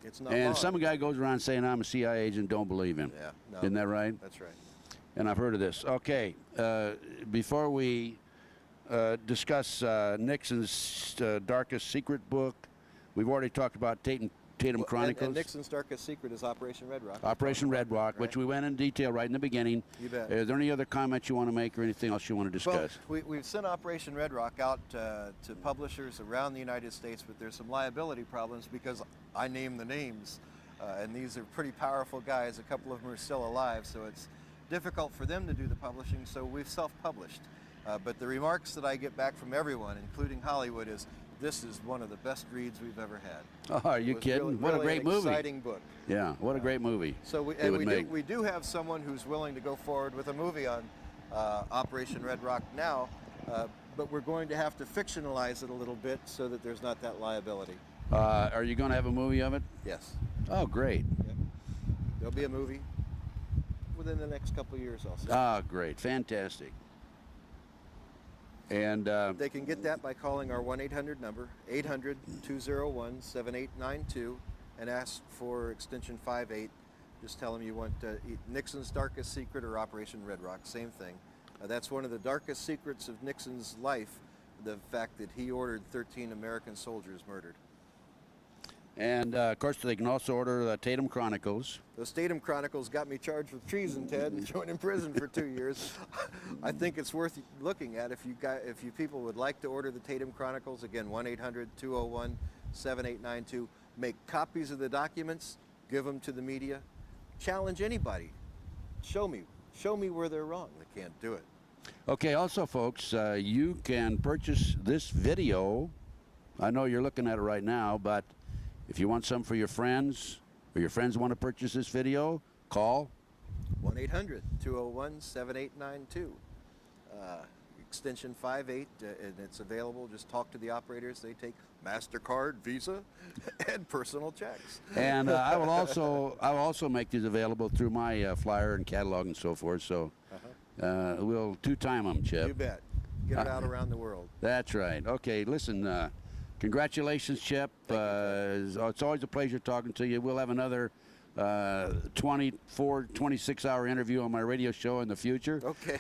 it's not and law. some guy goes around saying I'm a CIA agent, don't believe him. Yeah. No. Isn't that right? That's right. And I've heard of this. Okay, before we discuss Nixon's darkest secret book, we've already talked about Tatum Chronicles. And Nixon's darkest secret is Operation Red Rock. Operation Red Rock, Right. which we went in detail right in the beginning. You bet. Is there any other comments you want to make or anything else you want to discuss? Well, we've sent Operation Red Rock out to publishers around the United States, but there's some liability problems because I name the names, and these are pretty powerful guys. A couple of them are still alive, so it's difficult for them to do the publishing, so we've self-published. But the remarks that I get back from everyone, including Hollywood, is this is one of the best reads we've ever had. Oh, are you kidding? Really, What a really great an movie. exciting book. Yeah, what a great movie. So we do have someone who's willing to go forward with a movie on Operation Red Rock now, but we're going to have to fictionalize it a little bit so that there's not that liability. Are you going to have a movie of it? Yes. Oh, great. Yep. There'll be a movie within the next couple of years, I'll say. Ah, great. Fantastic. And They can get that by calling our 1-800 number, 800-201-7892, and ask for extension 58. Just tell them you want Nixon's darkest secret or Operation Red Rock, same thing. That's one of the darkest secrets of Nixon's life, the fact that he ordered 13 American soldiers murdered. And of course, they can also order the Tatum Chronicles. Those Tatum Chronicles got me charged with treason, Ted, and thrown in prison for 2 years. I think it's worth looking at if you people would like to order the Tatum Chronicles. Again, 1-800-201-7892. Make copies of the documents, give them to the media, challenge anybody. Show me where they're wrong. They can't do it. Okay, also, folks, you can purchase this video. I know you're looking at it right now, but if you want some for your friends, or your friends want to purchase this video, call 1-800-201-7892. Extension 58, and it's available. Just talk to the operators. They take MasterCard, Visa, and personal checks. And I will also make these available through my flyer and catalog and so forth. So we'll two-time them, Chip. You bet. Get it out around the world. That's right. Okay, listen. Congratulations, Chip. It's always a pleasure talking to you. We'll have another 26-hour interview on my radio show in the future. Okay.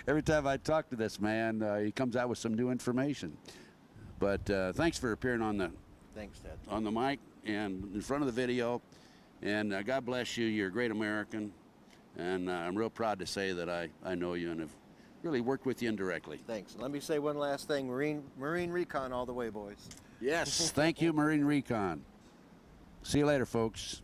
Every time I talk to this man, he comes out with some new information. But thanks for appearing on the Thanks, Ted. on the mic and in front of the video. And God bless you. You're a great American. And I'm real proud to say that I know you and have really worked with you indirectly. Thanks. Let me say one last thing. Marine Recon all the way, boys. Yes. Thank you, Marine Recon. See you later, folks.